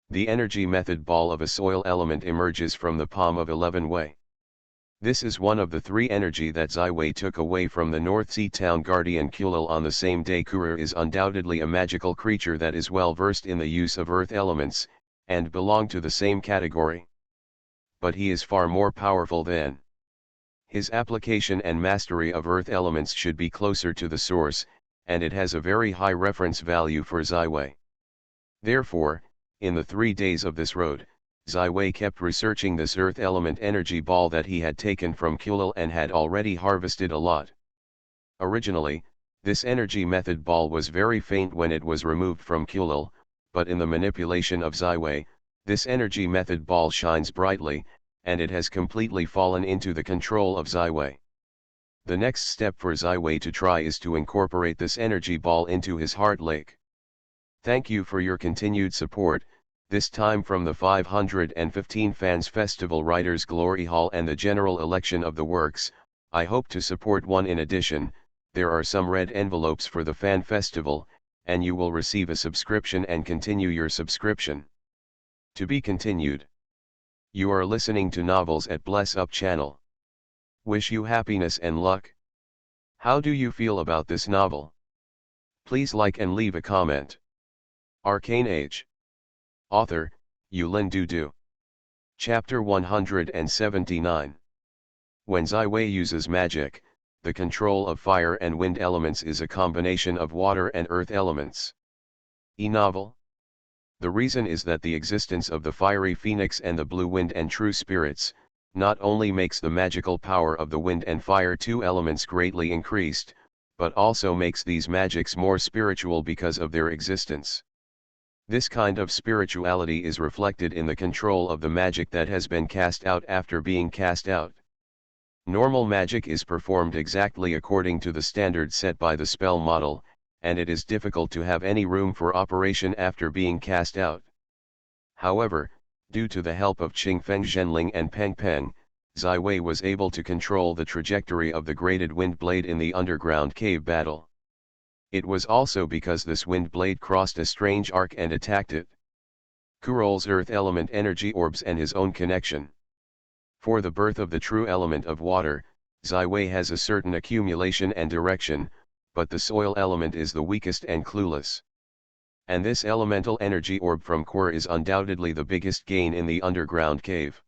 The energy method ball of a soil element emerges from the palm of 11 Wei. This is one of the 3 energy that Zai Wei took away from the North Sea town guardian Kulil on the same day. Kurur is undoubtedly a magical creature that is well versed in the use of earth elements, and belong to the same category. But he is far more powerful than. His application and mastery of earth elements should be closer to the source, and it has a very high reference value for Zai Wei. Therefore, in the 3 days of this road, Zai Wei kept researching this earth element energy ball that he had taken from Kulil and had already harvested a lot. Originally, this energy method ball was very faint when it was removed from Kulil, but in the manipulation of Zai Wei, this energy method ball shines brightly, and it has completely fallen into the control of Zai Wei. The next step for Zai Wei to try is to incorporate this energy ball into his heart lake. Thank you for your continued support, this time from the 515 Fans Festival Writers Glory Hall and the general election of the works. I hope to support one. In addition, there are some red envelopes for the fan festival, and you will receive a subscription and continue your subscription. To be continued. You are listening to Novels at Bless Up channel. Wish you happiness and luck. How do you feel about this novel? Please like and leave a comment. Arcane Age. Author, Yulin Dudu. Chapter 179. When Zai Wei uses magic, the control of fire and wind elements is a combination of water and earth elements. E-novel. The reason is that the existence of the fiery phoenix and the blue wind and true spirits, not only makes the magical power of the wind and fire 2 elements greatly increased, but also makes these magics more spiritual because of their existence. This kind of spirituality is reflected in the control of the magic that has been cast out after being cast out. Normal magic is performed exactly according to the standard set by the spell model, and it is difficult to have any room for operation after being cast out. However, due to the help of Qingfeng Zhenling and Peng Peng, Zai Wei was able to control the trajectory of the graded wind blade in the underground cave battle. It was also because this wind blade crossed a strange arc and attacked it. Kurol's earth element energy orbs and his own connection. For the birth of the true element of water, Zai Wei has a certain accumulation and direction, but the soil element is the weakest and clueless. And this elemental energy orb from Kur is undoubtedly the biggest gain in the underground cave.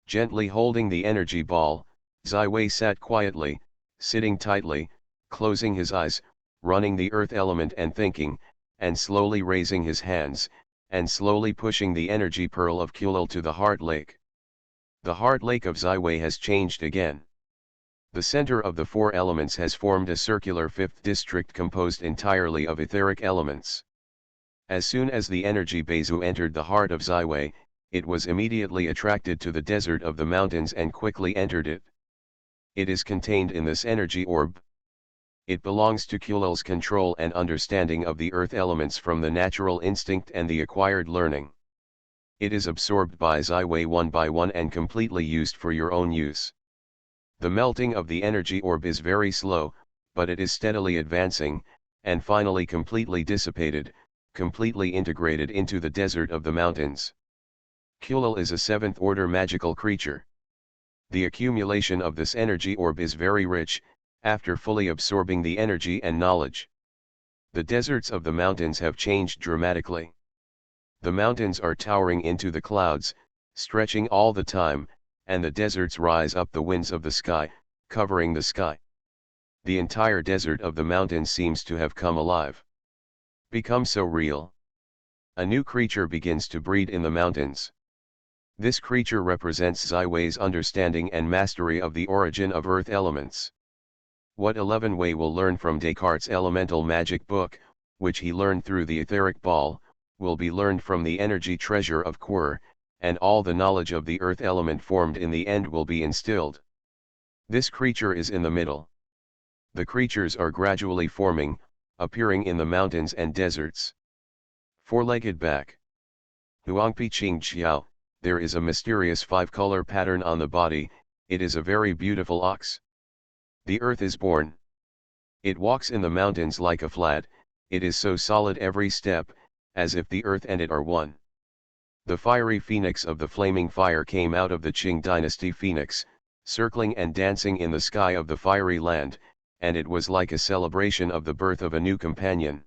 Gently holding the energy ball, Zai Wei sat quietly, sitting tightly, closing his eyes, running the earth element and thinking, and slowly raising his hands, and slowly pushing the energy pearl of Kulil to the heart lake. The heart lake of Zai Wei has changed again. The center of the four elements has formed a circular fifth district composed entirely of etheric elements. As soon as the energy Bezu entered the heart of Ziwei, it was immediately attracted to the desert of the mountains and quickly entered it. It is contained in this energy orb. It belongs to Kulil's control and understanding of the earth elements from the natural instinct and the acquired learning. It is absorbed by Ziwei one by one and completely used for your own use. The melting of the energy orb is very slow, but it is steadily advancing, and finally completely dissipated, completely integrated into the desert of the mountains. Kulil is a seventh-order magical creature. The accumulation of this energy orb is very rich, after fully absorbing the energy and knowledge. The deserts of the mountains have changed dramatically. The mountains are towering into the clouds, stretching all the time, and the deserts rise up the winds of the sky, covering the sky. The entire desert of the mountains seems to have come alive. Become so real. A new creature begins to breed in the mountains. This creature represents Ziwei's understanding and mastery of the origin of earth elements. What 11 Wei will learn from Descartes' elemental magic book, which he learned through the etheric ball, will be learned from the energy treasure of Quer, and all the knowledge of the earth element formed in the end will be instilled. This creature is in the middle. The creatures are gradually forming, appearing in the mountains and deserts. Four-legged back. Huangpi Qing Qiao, there is a mysterious five-color pattern on the body, it is a very beautiful ox. The earth is born. It walks in the mountains like a flat, it is so solid every step, as if the earth and it are one. The fiery phoenix of the flaming fire came out of the Qing dynasty phoenix, circling and dancing in the sky of the fiery land, and it was like a celebration of the birth of a new companion.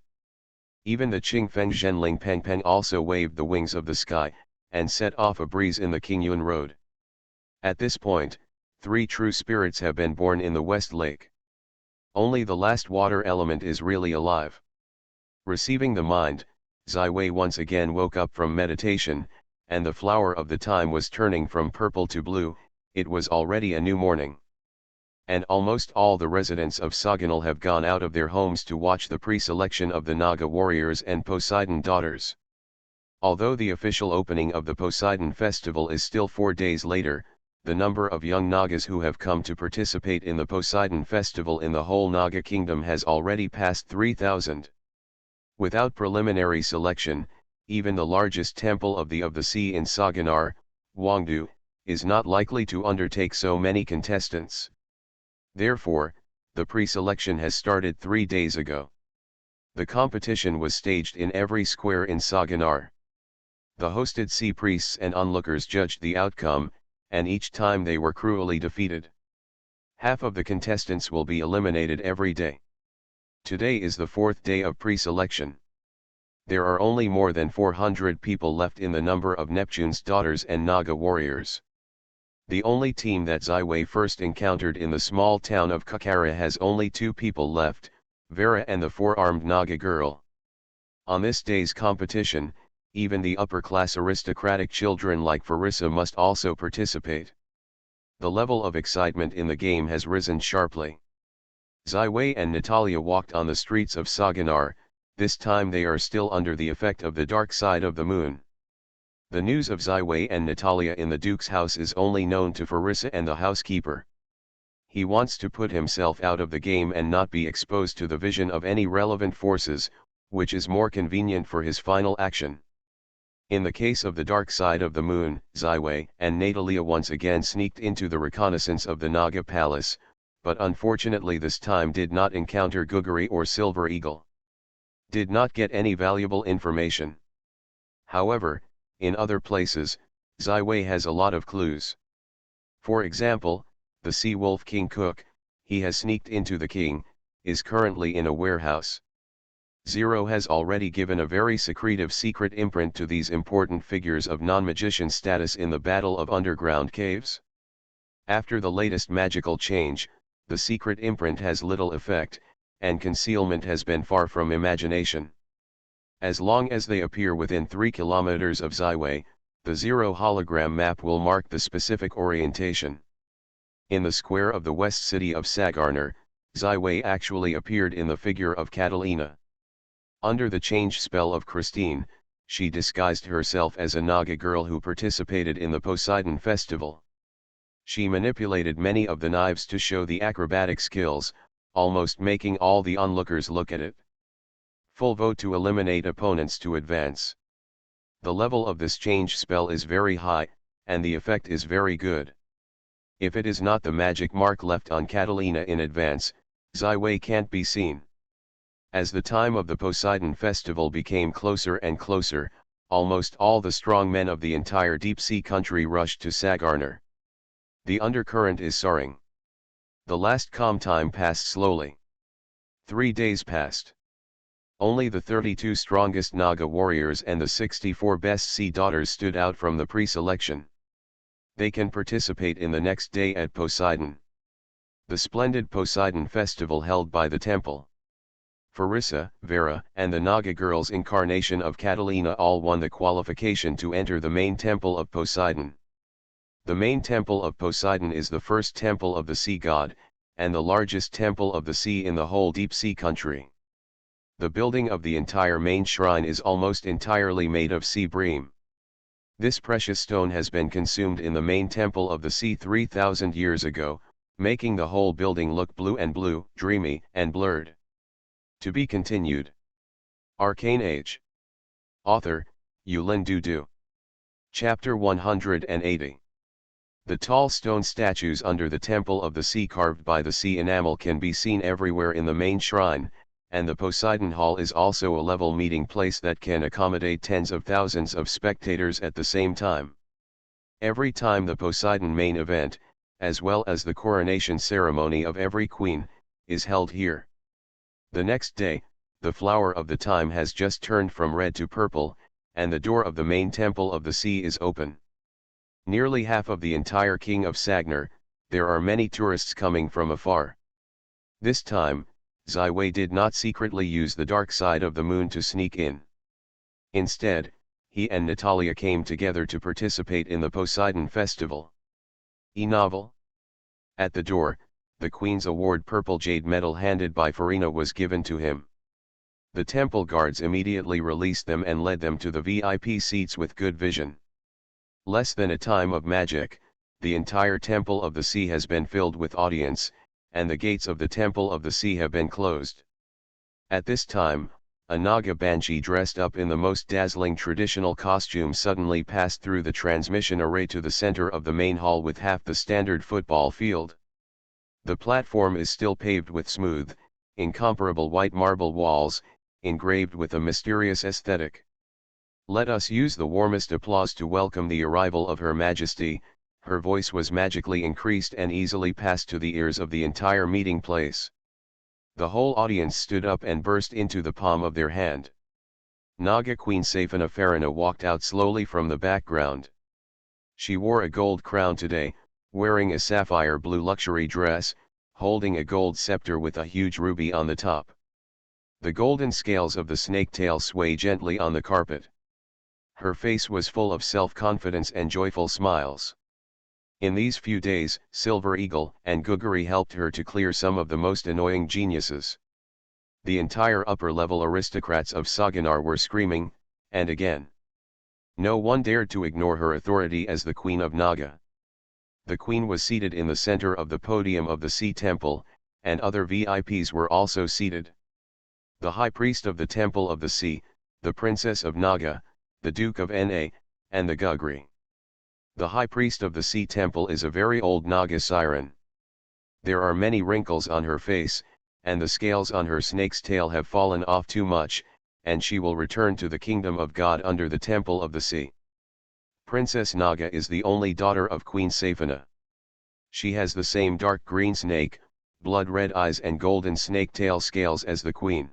Even the Qing Feng Zhenling Peng Peng also waved the wings of the sky, and set off a breeze in the Qingyun road. At this point, 3 true spirits have been born in the West Lake. Only the last water element is really alive. Receiving the mind, Ziwei once again woke up from meditation, and the flower of the time was turning from purple to blue, it was already a new morning. And almost all the residents of Saganal have gone out of their homes to watch the pre-selection of the Naga warriors and Poseidon daughters. Although the official opening of the Poseidon festival is still 4 days later, the number of young Nagas who have come to participate in the Poseidon festival in the whole Naga kingdom has already passed 3,000. Without preliminary selection, even the largest temple of the sea in Saganar, Wangdu, is not likely to undertake so many contestants. Therefore, the pre-selection has started 3 days ago. The competition was staged in every square in Saganar. The hosted sea priests and onlookers judged the outcome, and each time they were cruelly defeated. Half of the contestants will be eliminated every day. Today is the 4th day of pre-selection. There are only more than 400 people left in the number of Neptune's daughters and Naga warriors. The only team that Ziwei first encountered in the small town of Kakara has only 2 people left, Vera and the 4-armed Naga girl. On this day's competition, even the upper-class aristocratic children like Farissa must also participate. The level of excitement in the game has risen sharply. Ziwei and Natalia walked on the streets of Saganar, this time they are still under the effect of the dark side of the moon. The news of Ziwei and Natalia in the Duke's house is only known to Farissa and the housekeeper. He wants to put himself out of the game and not be exposed to the vision of any relevant forces, which is more convenient for his final action. In the case of the dark side of the moon, Ziwei and Natalia once again sneaked into the reconnaissance of the Naga palace, but unfortunately this time did not encounter Guguri or Silver Eagle. Did not get any valuable information. However, in other places, Ziwei has a lot of clues. For example, the Sea Wolf King Cook, he has sneaked into the king, is currently in a warehouse. Zero has already given a very secretive secret imprint to these important figures of non-magician status in the Battle of Underground Caves. After the latest magical change, the secret imprint has little effect, and concealment has been far from imagination. As long as they appear within 3 kilometers of Ziwei, the Zero hologram map will mark the specific orientation. In the square of the west city of Sagarner, Zai actually appeared in the figure of Catalina. Under the change spell of Christine, she disguised herself as a Naga girl who participated in the Poseidon festival. She manipulated many of the knives to show the acrobatic skills, almost making all the onlookers look at it. Full vote to eliminate opponents to advance. The level of this change spell is very high, and the effect is very good. If it is not the magic mark left on Catalina in advance, Zai can't be seen. As the time of the Poseidon festival became closer and closer, almost all the strong men of the entire deep sea country rushed to Sagarner. The undercurrent is soaring. The last calm time passed slowly. 3 days passed. Only the 32 strongest Naga warriors and the 64 best sea daughters stood out from the pre-selection. They can participate in the next day at Poseidon. The splendid Poseidon festival held by the temple. Farissa, Vera, and the Naga girls incarnation of Catalina all won the qualification to enter the main temple of Poseidon. The main temple of Poseidon is the first temple of the sea god, and the largest temple of the sea in the whole deep sea country. The building of the entire main shrine is almost entirely made of sea bream. This precious stone has been consumed in the main temple of the sea 3,000 years ago, making the whole building look blue, dreamy, and blurred. To be continued. Arcane Age. Author, Yulin Dudu. Chapter 180. The tall stone statues under the temple of the sea carved by the sea enamel can be seen everywhere in the main shrine, and the Poseidon Hall is also a level meeting place that can accommodate tens of thousands of spectators at the same time. Every time the Poseidon main event, as well as the coronation ceremony of every queen, is held here. The next day, the flower of the time has just turned from red to purple, and the door of the main temple of the sea is open. Nearly half of the entire King of Sagner, there are many tourists coming from afar. This time, Zai did not secretly use the dark side of the moon to sneak in. Instead, he and Natalia came together to participate in the Poseidon festival. E-novel. At the door, the Queen's Award purple jade medal handed by Farina was given to him. The temple guards immediately released them and led them to the VIP seats with good vision. Less than a time of magic, the entire Temple of the Sea has been filled with audience, and the gates of the Temple of the Sea have been closed. At this time, a Naga Banshee dressed up in the most dazzling traditional costume suddenly passed through the transmission array to the center of the main hall with half the standard football field. The platform is still paved with smooth, incomparable white marble walls, engraved with a mysterious aesthetic. Let us use the warmest applause to welcome the arrival of Her Majesty. Her voice was magically increased and easily passed to the ears of the entire meeting place. The whole audience stood up and burst into the palm of their hand. Naga Queen Safina Farina walked out slowly from the background. She wore a gold crown today, wearing a sapphire blue luxury dress, holding a gold scepter with a huge ruby on the top. The golden scales of the snake tail sway gently on the carpet. Her face was full of self-confidence and joyful smiles. In these few days, Silver Eagle and Guguri helped her to clear some of the most annoying geniuses. The entire upper-level aristocrats of Saganar were screaming, and again. No one dared to ignore her authority as the Queen of Naga. The Queen was seated in the center of the podium of the Sea Temple, and other VIPs were also seated. The High Priest of the Temple of the Sea, the Princess of Naga, the Duke of Na, and the Gugri. The High Priest of the Sea Temple is a very old Naga siren. There are many wrinkles on her face, and the scales on her snake's tail have fallen off too much, and she will return to the kingdom of God under the Temple of the Sea. Princess Naga is the only daughter of Queen Safina. She has the same dark green snake, blood-red eyes and golden snake tail scales as the Queen.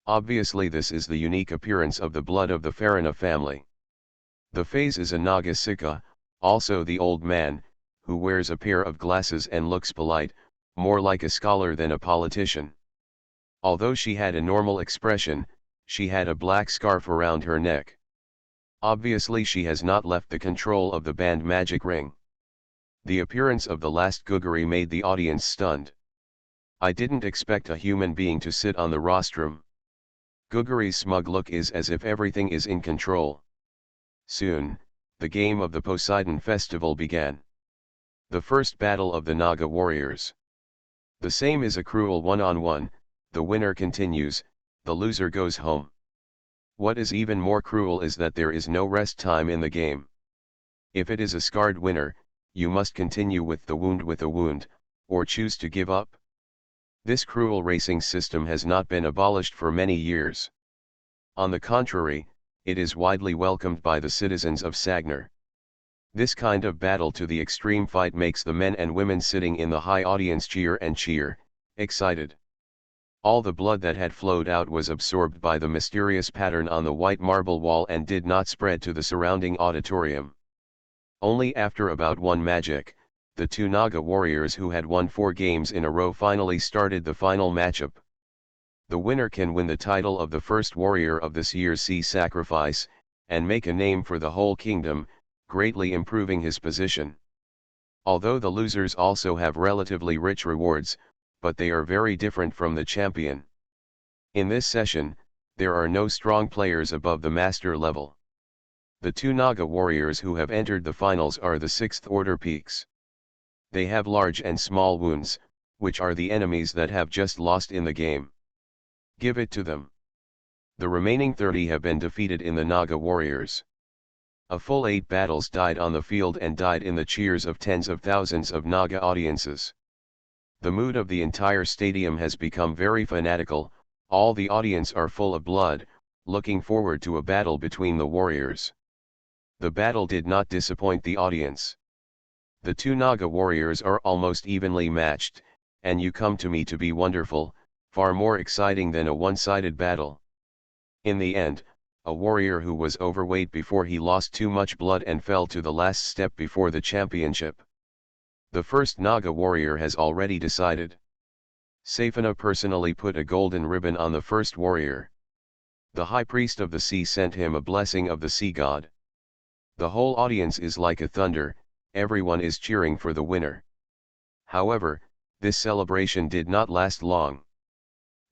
Obviously this is the unique appearance of the blood of the Farina family. The phase is a Naga Sikha, also the old man, who wears a pair of glasses and looks polite, more like a scholar than a politician. Although she had a normal expression, she had a black scarf around her neck. Obviously she has not left the control of the band magic ring. The appearance of the last Guguri made the audience stunned. I didn't expect a human being to sit on the rostrum. Guguri's smug look is as if everything is in control. Soon, the game of the Poseidon Festival began. The first battle of the Naga warriors. The same is a cruel one-on-one, the winner continues, the loser goes home. What is even more cruel is that there is no rest time in the game. If it is a scarred winner, you must continue with a wound, or choose to give up. This cruel racing system has not been abolished for many years. On the contrary, it is widely welcomed by the citizens of Sagnar. This kind of battle to the extreme fight makes the men and women sitting in the high audience cheer and cheer, excited. All the blood that had flowed out was absorbed by the mysterious pattern on the white marble wall and did not spread to the surrounding auditorium. Only after about one magic, the two Naga warriors who had won 4 games in a row finally started the final matchup. The winner can win the title of the first warrior of this year's sea sacrifice, and make a name for the whole kingdom, greatly improving his position. Although the losers also have relatively rich rewards, but they are very different from the champion. In this session, there are no strong players above the master level. The two Naga warriors who have entered the finals are the 6th order peaks. They have large and small wounds, which are the enemies that have just lost in the game. Give it to them. The remaining 30 have been defeated in the Naga warriors. A full 8 battles died on the field and died in the cheers of tens of thousands of Naga audiences. The mood of the entire stadium has become very fanatical, all the audience are full of blood, looking forward to a battle between the warriors. The battle did not disappoint the audience. The two Naga warriors are almost evenly matched, and you come to me to be wonderful, far more exciting than a one-sided battle. In the end, a warrior who was overweight before he lost too much blood and fell to the last step before the championship. The first Naga warrior has already decided. Safana personally put a golden ribbon on the first warrior. The high priest of the sea sent him a blessing of the sea god. The whole audience is like a thunder, everyone is cheering for the winner. However, this celebration did not last long.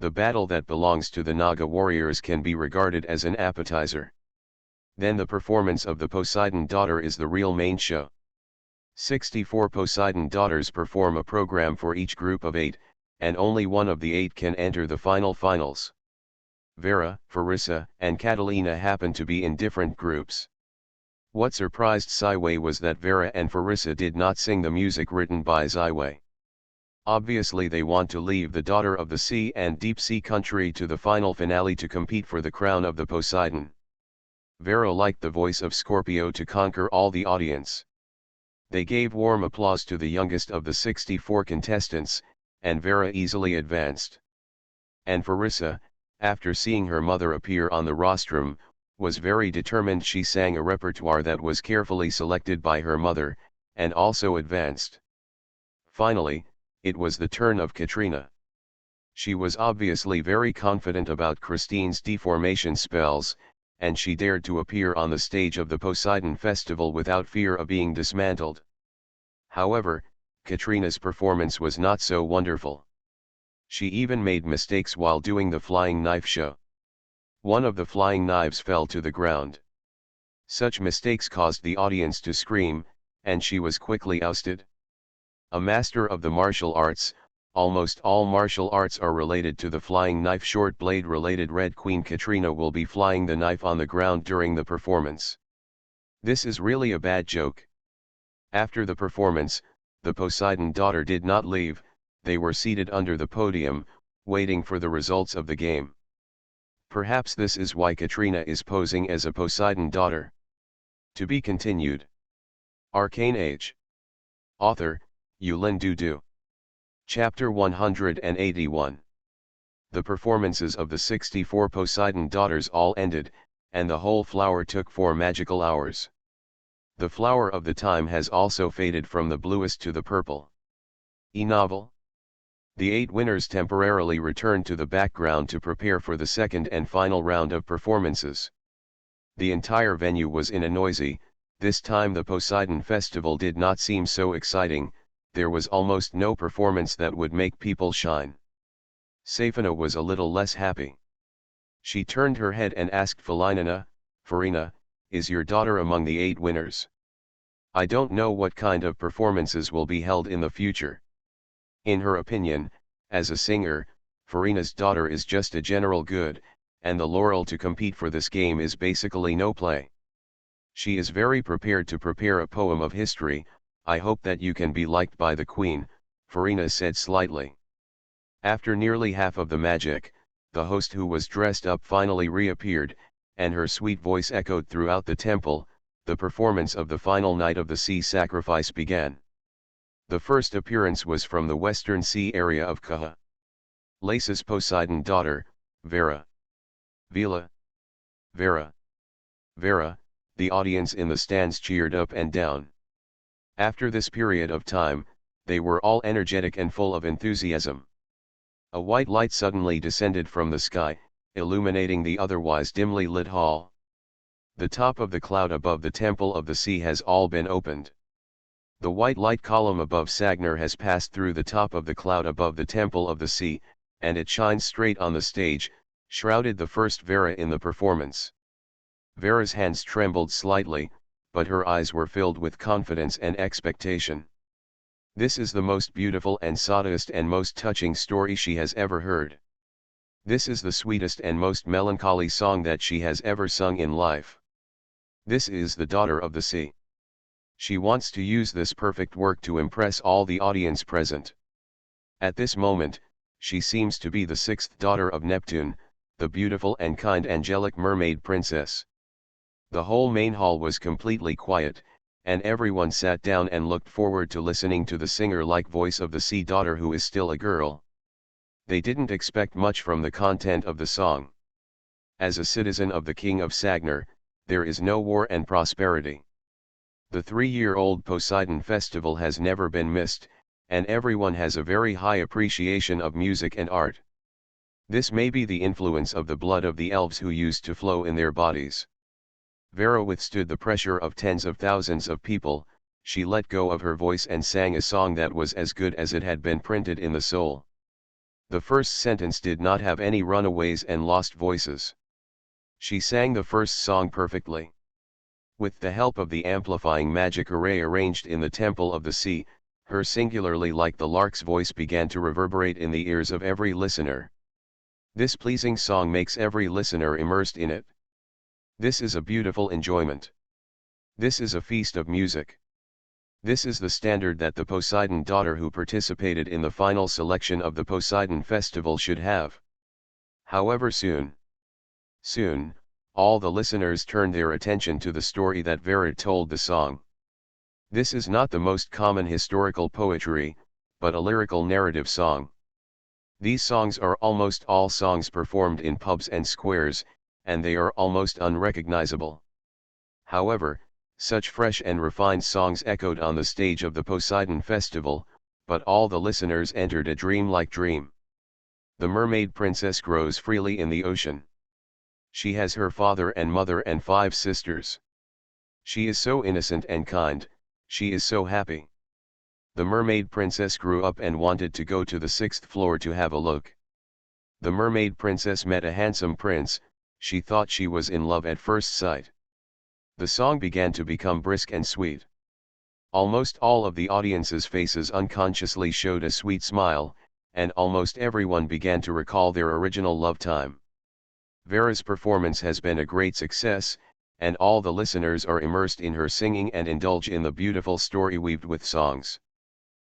The battle that belongs to the Naga warriors can be regarded as an appetizer. Then the performance of the Poseidon daughter is the real main show. 64 Poseidon daughters perform a program for each group of 8, and only one of the 8 can enter the finals. Vera, Farissa, and Catalina happen to be in different groups. What surprised Sci-fi was that Vera and Farissa did not sing the music written by Sci-fi. Obviously they want to leave the daughter of the sea and deep sea country to the final finale to compete for the crown of the Poseidon. Vera liked the voice of Scorpio to conquer all the audience. They gave warm applause to the youngest of the 64 contestants, and Vera easily advanced. And Farissa, after seeing her mother appear on the rostrum, was very determined. She sang a repertoire that was carefully selected by her mother, and also advanced. Finally, it was the turn of Katrina. She was obviously very confident about Christine's deformation spells, and she dared to appear on the stage of the Poseidon Festival without fear of being dismantled. However, Katrina's performance was not so wonderful. She even made mistakes while doing the flying knife show. One of the flying knives fell to the ground. Such mistakes caused the audience to scream, and she was quickly ousted. A master of the martial arts, almost all martial arts are related to the flying knife. Short blade related Red Queen Katrina will be flying the knife on the ground during the performance. This is really a bad joke. After the performance, the Poseidon daughter did not leave, they were seated under the podium, waiting for the results of the game. Perhaps this is why Katrina is posing as a Poseidon daughter. To be continued. Arcane Age. Author, Yulin Dudu. Chapter 181. The performances of the 64 Poseidon daughters all ended, and the whole flower took 4 magical hours. The flower of the time has also faded from the bluest to the purple. E-novel. The 8 winners temporarily returned to the background to prepare for the second and final round of performances. The entire venue was in a noisy, This time the Poseidon Festival did not seem so exciting, there was almost no performance that would make people shine. Safina was a little less happy. She turned her head and asked Farina, is your daughter among the 8 winners? I don't know what kind of performances will be held in the future. In her opinion, as a singer, Farina's daughter is just a general good, and the laurel to compete for this game is basically no play. She is very prepared to prepare a poem of history. I hope that you can be liked by the queen, Farina said slightly. After nearly half of the magic, the host who was dressed up finally reappeared, and her sweet voice echoed throughout the temple. The performance of the final night of the sea sacrifice began. The first appearance was from the western sea area of Kaha. Lace's Poseidon daughter, Vera. Vela. Vera. Vera, the audience in the stands cheered up and down. After this period of time, they were all energetic and full of enthusiasm. A white light suddenly descended from the sky, illuminating the otherwise dimly lit hall. The top of the cloud above the Temple of the Sea has all been opened. The white light column above Sagner has passed through the top of the cloud above the Temple of the Sea, and it shines straight on the stage, shrouded the first Vera in the performance. Vera's hands trembled slightly, but her eyes were filled with confidence and expectation. This is the most beautiful and saddest and most touching story she has ever heard. This is the sweetest and most melancholy song that she has ever sung in life. This is the daughter of the sea. She wants to use this perfect work to impress all the audience present. At this moment, she seems to be the 6th daughter of Neptune, the beautiful and kind angelic mermaid princess. The whole main hall was completely quiet, and everyone sat down and looked forward to listening to the singer-like voice of the sea daughter who is still a girl. They didn't expect much from the content of the song. As a citizen of the King of Sagner, there is no war and prosperity. The 3-year-old Poseidon Festival has never been missed, and everyone has a very high appreciation of music and art. This may be the influence of the blood of the elves who used to flow in their bodies. Vera withstood the pressure of tens of thousands of people. She let go of her voice and sang a song that was as good as it had been printed in the soul. The first sentence did not have any runaways and lost voices. She sang the first song perfectly. With the help of the amplifying magic array arranged in the Temple of the Sea, her singularly like the lark's voice began to reverberate in the ears of every listener. This pleasing song makes every listener immersed in it. This is a beautiful enjoyment. This is a feast of music. This is the standard that the Poseidon daughter who participated in the final selection of the Poseidon Festival should have. However soon, all the listeners turned their attention to the story that Vera told the song. This is not the most common historical poetry, but a lyrical narrative song. These songs are almost all songs performed in pubs and squares, and they are almost unrecognizable. However, such fresh and refined songs echoed on the stage of the Poseidon Festival, but all the listeners entered a dream-like dream. The mermaid princess grows freely in the ocean. She has her father and mother and 5 sisters. She is so innocent and kind, she is so happy. The mermaid princess grew up and wanted to go to the 6th floor to have a look. The mermaid princess met a handsome prince. She thought she was in love at first sight. The song began to become brisk and sweet. Almost all of the audience's faces unconsciously showed a sweet smile, and almost everyone began to recall their original love time. Vera's performance has been a great success, and all the listeners are immersed in her singing and indulge in the beautiful story weaved with songs.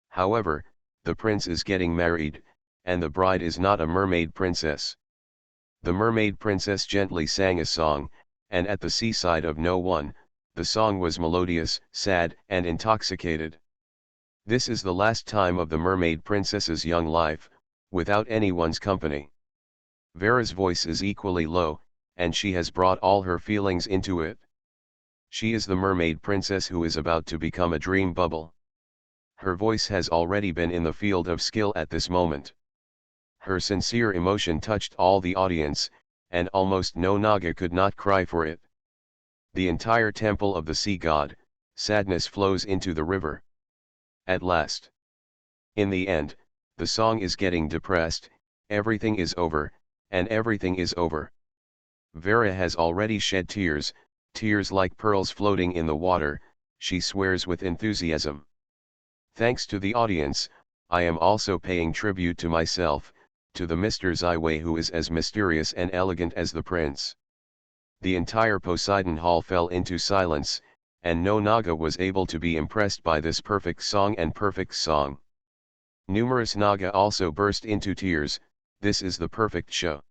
However, the prince is getting married, and the bride is not a mermaid princess. The mermaid princess gently sang a song, and at the seaside of no one, the song was melodious, sad, and intoxicated. This is the last time of the mermaid princess's young life, without anyone's company. Vera's voice is equally low, and she has brought all her feelings into it. She is the mermaid princess who is about to become a dream bubble. Her voice has already been in the field of skill at this moment. Her sincere emotion touched all the audience, and almost no Naga could not cry for it. The entire temple of the sea god, sadness flows into the river. At last. In the end, the song is getting depressed, everything is over, and everything is over. Vera has already shed tears, tears like pearls floating in the water, she swears with enthusiasm. Thanks to the audience, I am also paying tribute to myself, to the Mr. Zaiwei who is as mysterious and elegant as the prince. The entire Poseidon Hall fell into silence, and no Naga was able to be impressed by this perfect song and perfect song. Numerous Naga also burst into tears, this is the perfect show.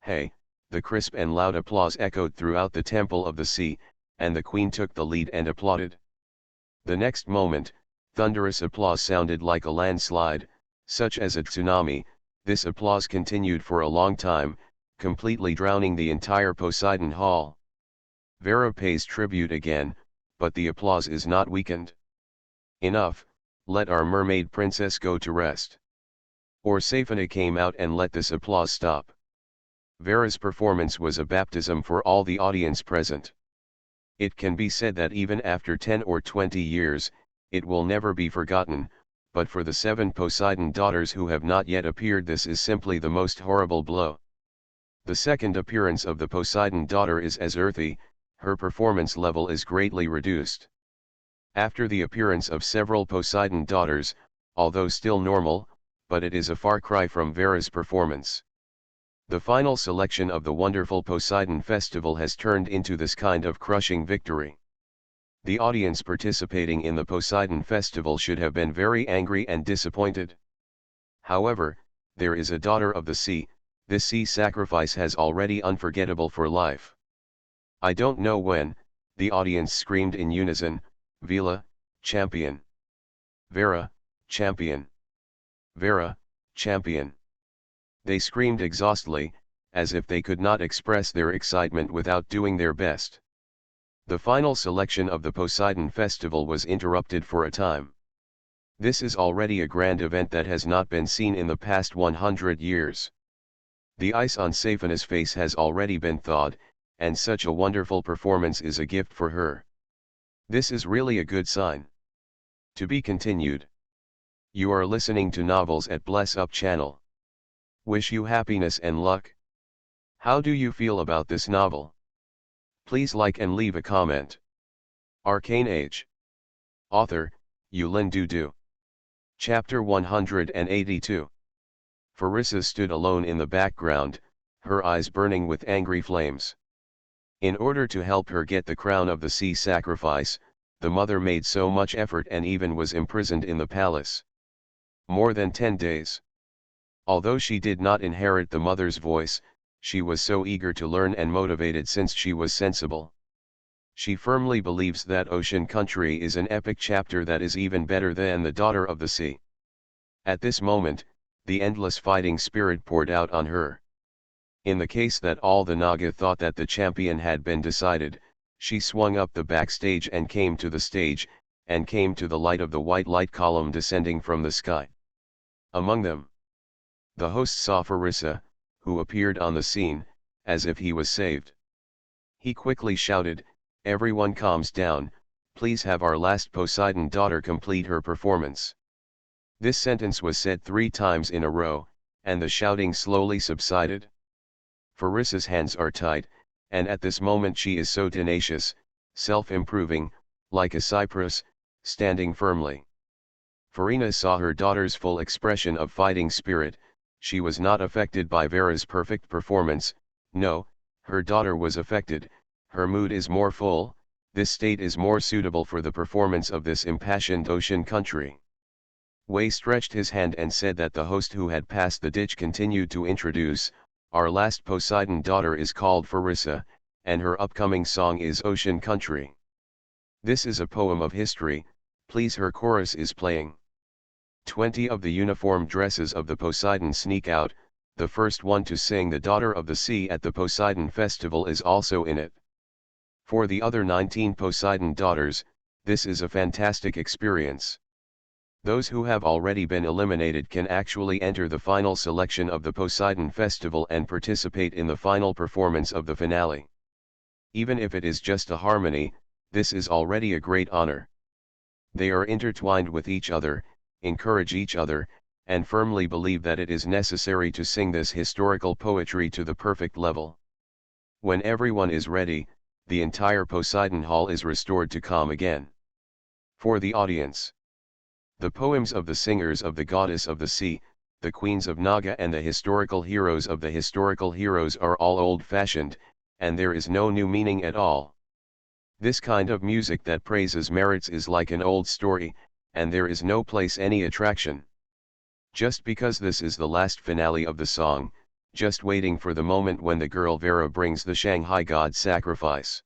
Hey, the crisp and loud applause echoed throughout the Temple of the Sea, and the queen took the lead and applauded. The next moment, thunderous applause sounded like a landslide, such as a tsunami. This applause continued for a long time, completely drowning the entire Poseidon Hall. Vera pays tribute again, but the applause is not weakened. Enough, let our mermaid princess go to rest. Orsaphina came out and let this applause stop. Vera's performance was a baptism for all the audience present. It can be said that even after 10 or 20 years, it will never be forgotten, but for the 7 Poseidon daughters who have not yet appeared, this is simply the most horrible blow. The second appearance of the Poseidon daughter is as earthy, her performance level is greatly reduced. After the appearance of several Poseidon daughters, although still normal, but it is a far cry from Vera's performance. The final selection of the wonderful Poseidon Festival has turned into this kind of crushing victory. The audience participating in the Poseidon Festival should have been very angry and disappointed. However, there is a daughter of the sea, this sea sacrifice has already unforgettable for life. I don't know when, the audience screamed in unison, Vela, champion. Vera, champion. Vera, champion. They screamed exhaustedly, as if they could not express their excitement without doing their best. The final selection of the Poseidon Festival was interrupted for a time. This is already a grand event that has not been seen in the past 100 years. The ice on Saphina's face has already been thawed, and such a wonderful performance is a gift for her. This is really a good sign. To be continued. You are listening to Novels at Bless Up channel. Wish you happiness and luck. How do you feel about this novel? Please like and leave a comment. Arcane Age. Author, Yulin Dudu. Chapter 182. Farissa stood alone in the background, her eyes burning with angry flames. In order to help her get the crown of the sea sacrifice, the mother made so much effort and even was imprisoned in the palace. More than 10 days. Although she did not inherit the mother's voice, she was so eager to learn and motivated since she was sensible. She firmly believes that Ocean Country is an epic chapter that is even better than the Daughter of the Sea. At this moment, the endless fighting spirit poured out on her. In the case that all the Naga thought that the champion had been decided, she swung up the backstage and came to the stage, and came to the light of the white light column descending from the sky. Among them, the host saw Farissa, who appeared on the scene, as if he was saved. He quickly shouted, "Everyone calms down, please have our last Poseidon daughter complete her performance." This sentence was said 3 times in a row, and the shouting slowly subsided. Farissa's hands are tight, and at this moment she is so tenacious, self-improving, like a cypress, standing firmly. Farina saw her daughter's full expression of fighting spirit, she was not affected by Vera's perfect performance, no, her daughter was affected, her mood is more full, this state is more suitable for the performance of this impassioned Ocean Country. Wei stretched his hand and said that the host who had passed the ditch continued to introduce, our last Poseidon daughter is called Farissa, and her upcoming song is Ocean Country. This is a poem of history, please her chorus is playing. 20 of the uniform dresses of the Poseidon sneak out, the first one to sing the Daughter of the Sea at the Poseidon Festival is also in it. For the other 19 Poseidon daughters, this is a fantastic experience. Those who have already been eliminated can actually enter the final selection of the Poseidon Festival and participate in the final performance of the finale. Even if it is just a harmony, this is already a great honor. They are intertwined with each other, encourage each other, and firmly believe that it is necessary to sing this historical poetry to the perfect level. When everyone is ready, the entire Poseidon Hall is restored to calm again. For the audience, the poems of the singers of the goddess of the sea, the queens of Naga and the historical heroes of the historical heroes are all old-fashioned, and there is no new meaning at all. This kind of music that praises merits is like an old story, and there is no place any attraction. Just because this is the last finale of the song, just waiting for the moment when the girl Vera brings the Shanghai god sacrifice.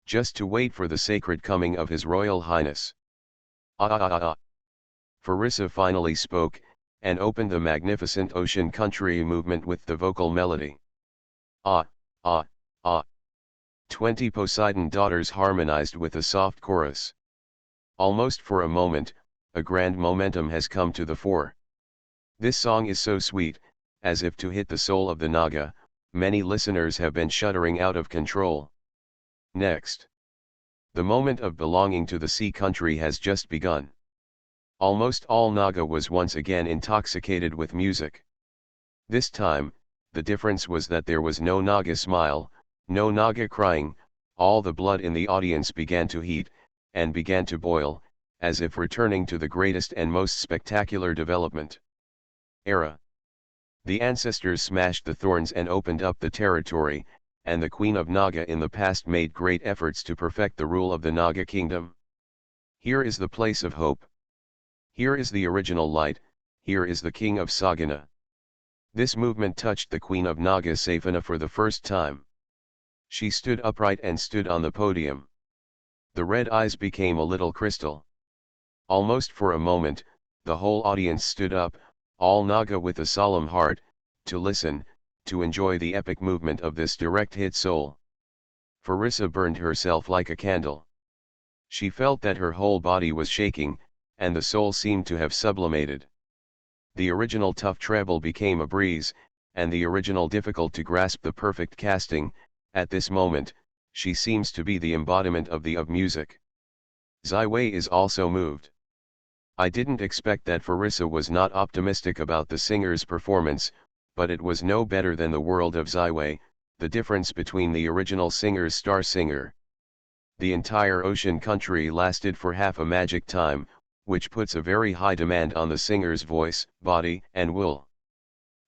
Just to wait for the sacred coming of His Royal Highness. Farissa finally spoke, and opened the magnificent ocean country movement with the vocal melody. 20 Poseidon daughters harmonized with a soft chorus. Almost for a moment, a grand momentum has come to the fore. This song is so sweet, as if to hit the soul of the Naga, many listeners have been shuddering out of control. Next, the moment of belonging to the sea country has just begun. Almost all Naga was once again intoxicated with music. This time, the difference was that there was no Naga smile, no Naga crying, all the blood in the audience began to heat, and began to boil, as if returning to the greatest and most spectacular development era. The ancestors smashed the thorns and opened up the territory, and the Queen of Naga in the past made great efforts to perfect the rule of the Naga kingdom. Here is the place of hope. Here is the original light, here is the king of Sagana. This movement touched the Queen of Naga Safana for the first time. She stood upright and stood on the podium. The red eyes became a little crystal. Almost for a moment, the whole audience stood up, all Naga with a solemn heart, to listen, to enjoy the epic movement of this direct hit soul. Farissa burned herself like a candle. She felt that her whole body was shaking, and the soul seemed to have sublimated. The original tough treble became a breeze, and the original difficult to grasp the perfect casting, at this moment, she seems to be the embodiment of music. Zai Wei is also moved. I didn't expect that Farissa was not optimistic about the singer's performance, but it was no better than the world of Zai Wei, the difference between the original singer's star singer. The entire ocean country lasted for half a magic time, which puts a very high demand on the singer's voice, body, and will.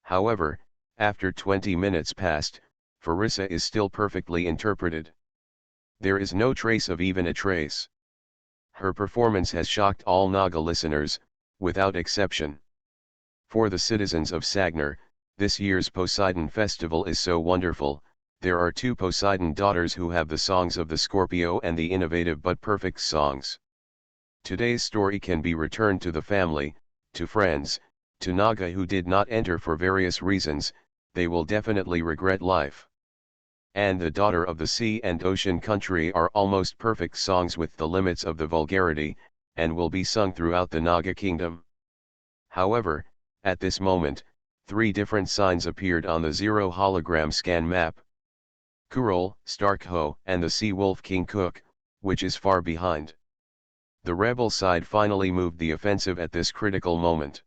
However, after 20 minutes passed, Farissa is still perfectly interpreted. There is no trace of even a trace. Her performance has shocked all Naga listeners, without exception. For the citizens of Sagnar, this year's Poseidon Festival is so wonderful. There are 2 Poseidon daughters who have the songs of the Scorpio and the innovative but perfect songs. Today's story can be returned to the family, to friends, to Naga who did not enter for various reasons. They will definitely regret life. And the Daughter of the Sea and Ocean Country are almost perfect songs with the limits of the vulgarity, and will be sung throughout the Naga kingdom. However, at this moment, 3 different signs appeared on the Zero hologram scan map. Kurol, Starkho, and the Sea Wolf King Cook, which is far behind. The rebel side finally moved the offensive at this critical moment.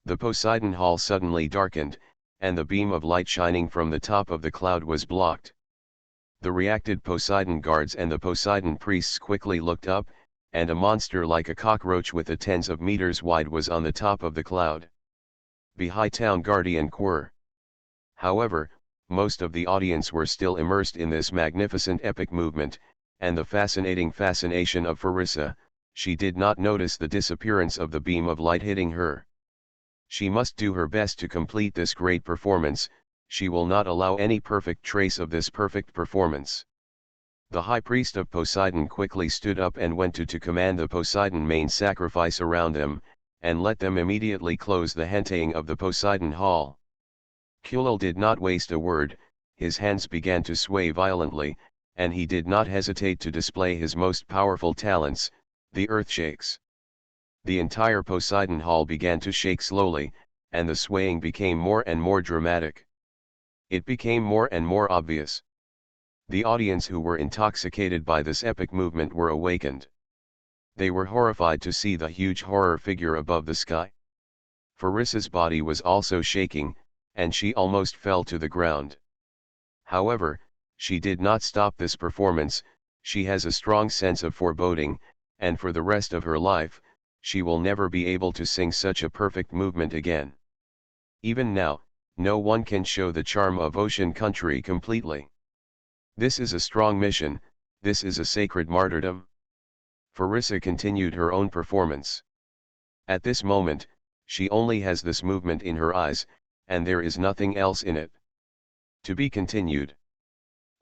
The Poseidon Hall suddenly darkened, and the beam of light shining from the top of the cloud was blocked. The reacted Poseidon guards and the Poseidon priests quickly looked up, and a monster like a cockroach with a tens of meters wide was on the top of the cloud. Be High Town Guardian Quir. However, most of the audience were still immersed in this magnificent epic movement, and the fascinating fascination of Farissa. She did not notice the disappearance of the beam of light hitting her. She must do her best to complete this great performance. She will not allow any perfect trace of this perfect performance. The high priest of Poseidon quickly stood up and went to command the Poseidon main sacrifice around them, and let them immediately close the henteing of the Poseidon Hall. Kulil did not waste a word, his hands began to sway violently, and he did not hesitate to display his most powerful talents, the earth shakes. The entire Poseidon Hall began to shake slowly, and the swaying became more and more dramatic. It became more and more obvious. The audience who were intoxicated by this epic movement were awakened. They were horrified to see the huge horror figure above the sky. Farissa's body was also shaking, and she almost fell to the ground. However, she did not stop this performance. She has a strong sense of foreboding, and for the rest of her life, she will never be able to sing such a perfect movement again. Even now, no one can show the charm of ocean country completely. This is a strong mission, this is a sacred martyrdom. Farissa continued her own performance. At this moment, she only has this movement in her eyes, and there is nothing else in it. To be continued.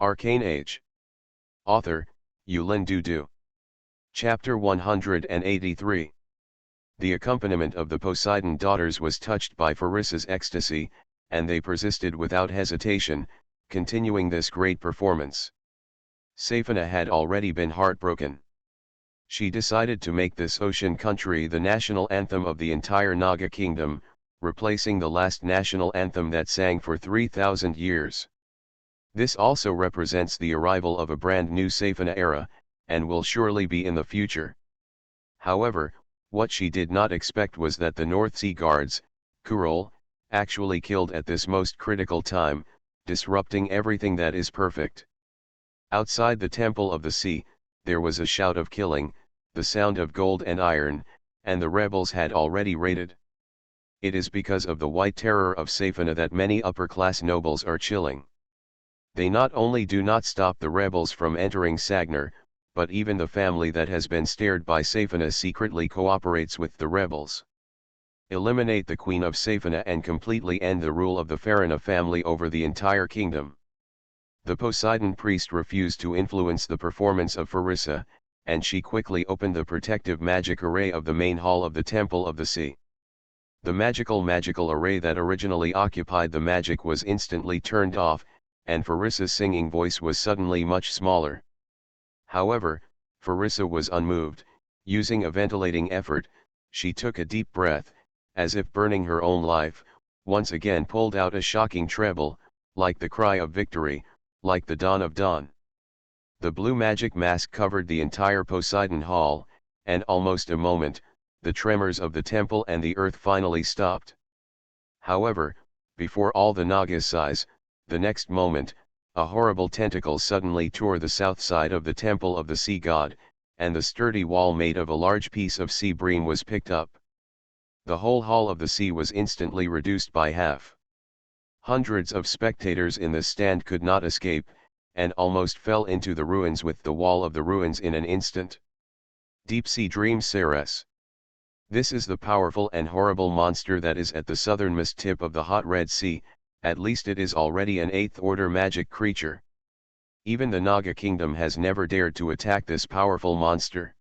Arcane Age. Author, Yulin Dudu. Chapter 183. The accompaniment of the Poseidon daughters was touched by Farissa's ecstasy, and they persisted without hesitation, continuing this great performance. Safina had already been heartbroken. She decided to make this ocean country the national anthem of the entire Naga kingdom, replacing the last national anthem that sang for 3,000 years. This also represents the arrival of a brand new Safina era, and will surely be in the future. However, what she did not expect was that the North Sea Guards, Kurol, actually killed at this most critical time, disrupting everything that is perfect. Outside the Temple of the Sea, there was a shout of killing, the sound of gold and iron, and the rebels had already raided. It is because of the white terror of Safina that many upper-class nobles are chilling. They not only do not stop the rebels from entering Sagnar, but even the family that has been stared by Safina secretly cooperates with the rebels. Eliminate the Queen of Safina and completely end the rule of the Farina family over the entire kingdom. The Poseidon priest refused to influence the performance of Farissa, and she quickly opened the protective magic array of the main hall of the Temple of the Sea. The magical array that originally occupied the magic was instantly turned off, and Farissa's singing voice was suddenly much smaller. However, Farissa was unmoved. Using a ventilating effort, she took a deep breath, as if burning her own life, once again pulled out a shocking treble, like the cry of victory, like the dawn of dawn. The blue magic mask covered the entire Poseidon Hall, and almost a moment, the tremors of the temple and the earth finally stopped. However, before all the Nagas' sighs, the next moment, a horrible tentacle suddenly tore the south side of the Temple of the Sea God, and the sturdy wall made of a large piece of sea bream was picked up. The whole hall of the sea was instantly reduced by half. Hundreds of spectators in the stand could not escape, and almost fell into the ruins with the wall of the ruins in an instant. Deep Sea Dream Ceres. This is the powerful and horrible monster that is at the southernmost tip of the hot Red Sea. At least it is already an 8th-order magic creature. Even the Naga kingdom has never dared to attack this powerful monster.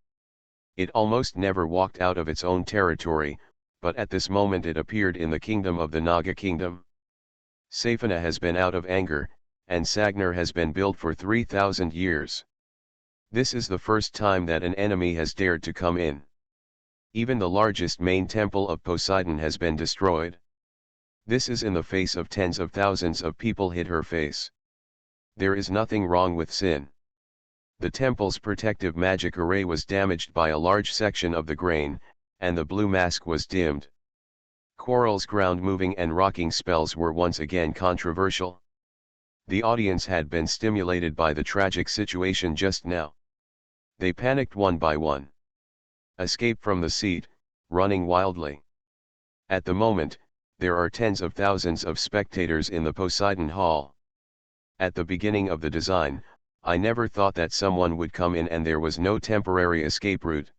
It almost never walked out of its own territory, but at this moment it appeared in the kingdom of the Naga kingdom. Safina has been out of anger, and Sagnar has been built for 3,000 years. This is the first time that an enemy has dared to come in. Even the largest main temple of Poseidon has been destroyed. This is in the face of tens of thousands of people hid her face. There is nothing wrong with sin. The temple's protective magic array was damaged by a large section of the grain, and the blue mask was dimmed. Coral's ground-moving and rocking spells were once again controversial. The audience had been stimulated by the tragic situation just now. They panicked one by one. Escape from the seat, running wildly. At the moment, there are tens of thousands of spectators in the Poseidon Hall. At the beginning of the design, I never thought that someone would come in and there was no temporary escape route.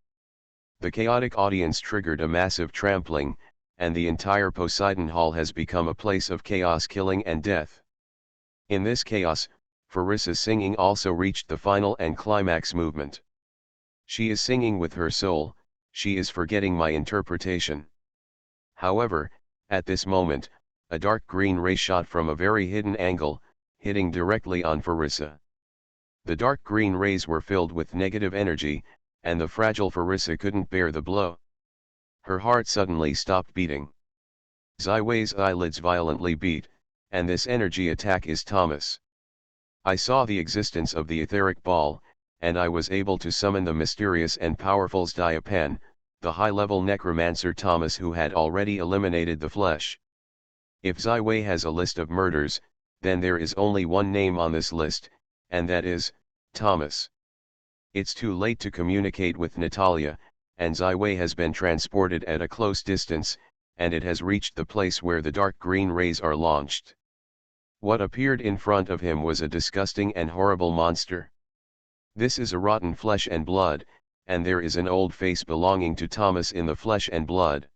The chaotic audience triggered a massive trampling, and the entire Poseidon Hall has become a place of chaos, killing and death. In this chaos, Farissa's singing also reached the final and climax movement. She is singing with her soul, she is forgetting my interpretation. However, at this moment, a dark green ray shot from a very hidden angle, hitting directly on Farissa. The dark green rays were filled with negative energy, and the fragile Farissa couldn't bear the blow. Her heart suddenly stopped beating. Ziwei's eyelids violently beat, and this energy attack is Thomas. I saw the existence of the etheric ball, and I was able to summon the mysterious and powerful Diapan, the high-level necromancer Thomas who had already eliminated the flesh. If Ziwei has a list of murders, then there is only one name on this list, and that is, Thomas. It's too late to communicate with Natalia, and Ziwei has been transported at a close distance, and it has reached the place where the dark green rays are launched. What appeared in front of him was a disgusting and horrible monster. This is a rotten flesh and blood, and there is an old face belonging to Thomas in the flesh and blood.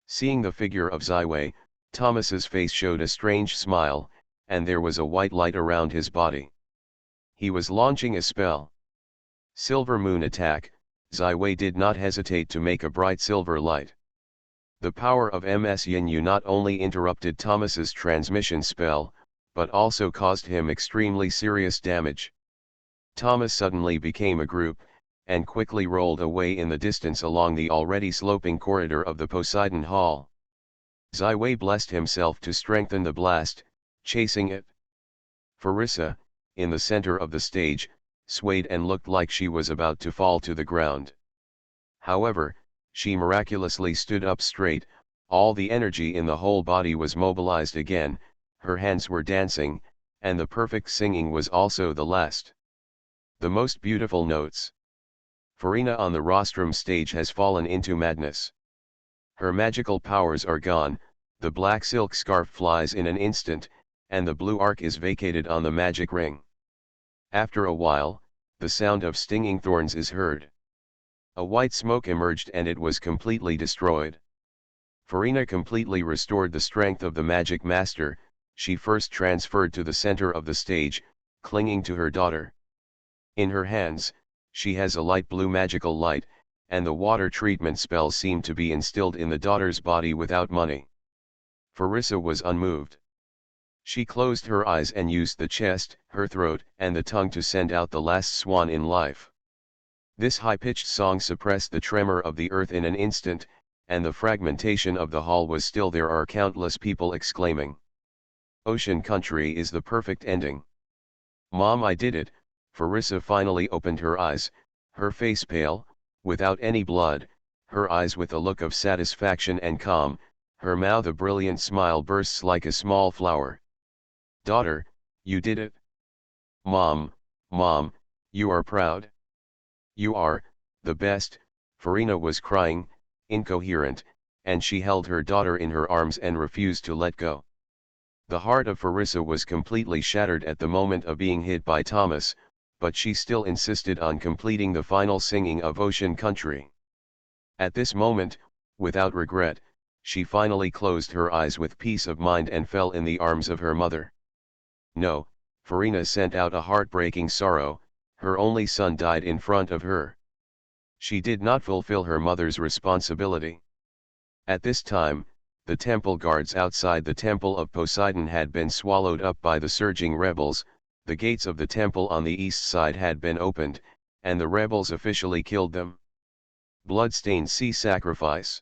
Seeing the figure of Ziwei, Thomas's face showed a strange smile, and there was a white light around his body. He was launching a spell. Silver Moon Attack. Ziwei did not hesitate to make a bright silver light. The power of Ms Yin not only interrupted Thomas's transmission spell, but also caused him extremely serious damage. Thomas suddenly became a group, and quickly rolled away in the distance along the already sloping corridor of the Poseidon Hall. Ziwei blessed himself to strengthen the blast, chasing it. Farissa, in the center of the stage, swayed and looked like she was about to fall to the ground. However, she miraculously stood up straight, all the energy in the whole body was mobilized again, her hands were dancing, and the perfect singing was also the last. The most beautiful notes. Farina on the rostrum stage has fallen into madness. Her magical powers are gone, the black silk scarf flies in an instant, and the blue arc is vacated on the magic ring. After a while, the sound of stinging thorns is heard. A white smoke emerged and it was completely destroyed. Farina completely restored the strength of the magic master. She first transferred to the center of the stage, clinging to her daughter. In her hands, she has a light blue magical light, and the water treatment spell seemed to be instilled in the daughter's body without money. Farissa was unmoved. She closed her eyes and used the chest, her throat, and the tongue to send out the last swan in life. This high-pitched song suppressed the tremor of the earth in an instant, and the fragmentation of the hall was still. There are countless people exclaiming, "Ocean Country is the perfect ending. Mom, I did it." Farissa finally opened her eyes, her face pale, without any blood, her eyes with a look of satisfaction and calm, her mouth a brilliant smile bursts like a small flower. "Daughter, you did it. Mom, you are proud. You are the best." Farina was crying, incoherent, and she held her daughter in her arms and refused to let go. The heart of Farissa was completely shattered at the moment of being hit by Thomas, but she still insisted on completing the final singing of Ocean Country. At this moment, without regret, she finally closed her eyes with peace of mind and fell in the arms of her mother. No, Farina sent out a heartbreaking sorrow. Her only son died in front of her. She did not fulfill her mother's responsibility. At this time, the temple guards outside the temple of Poseidon had been swallowed up by the surging rebels. The gates of the temple on the east side had been opened, and the rebels officially killed them. Bloodstained sea sacrifice.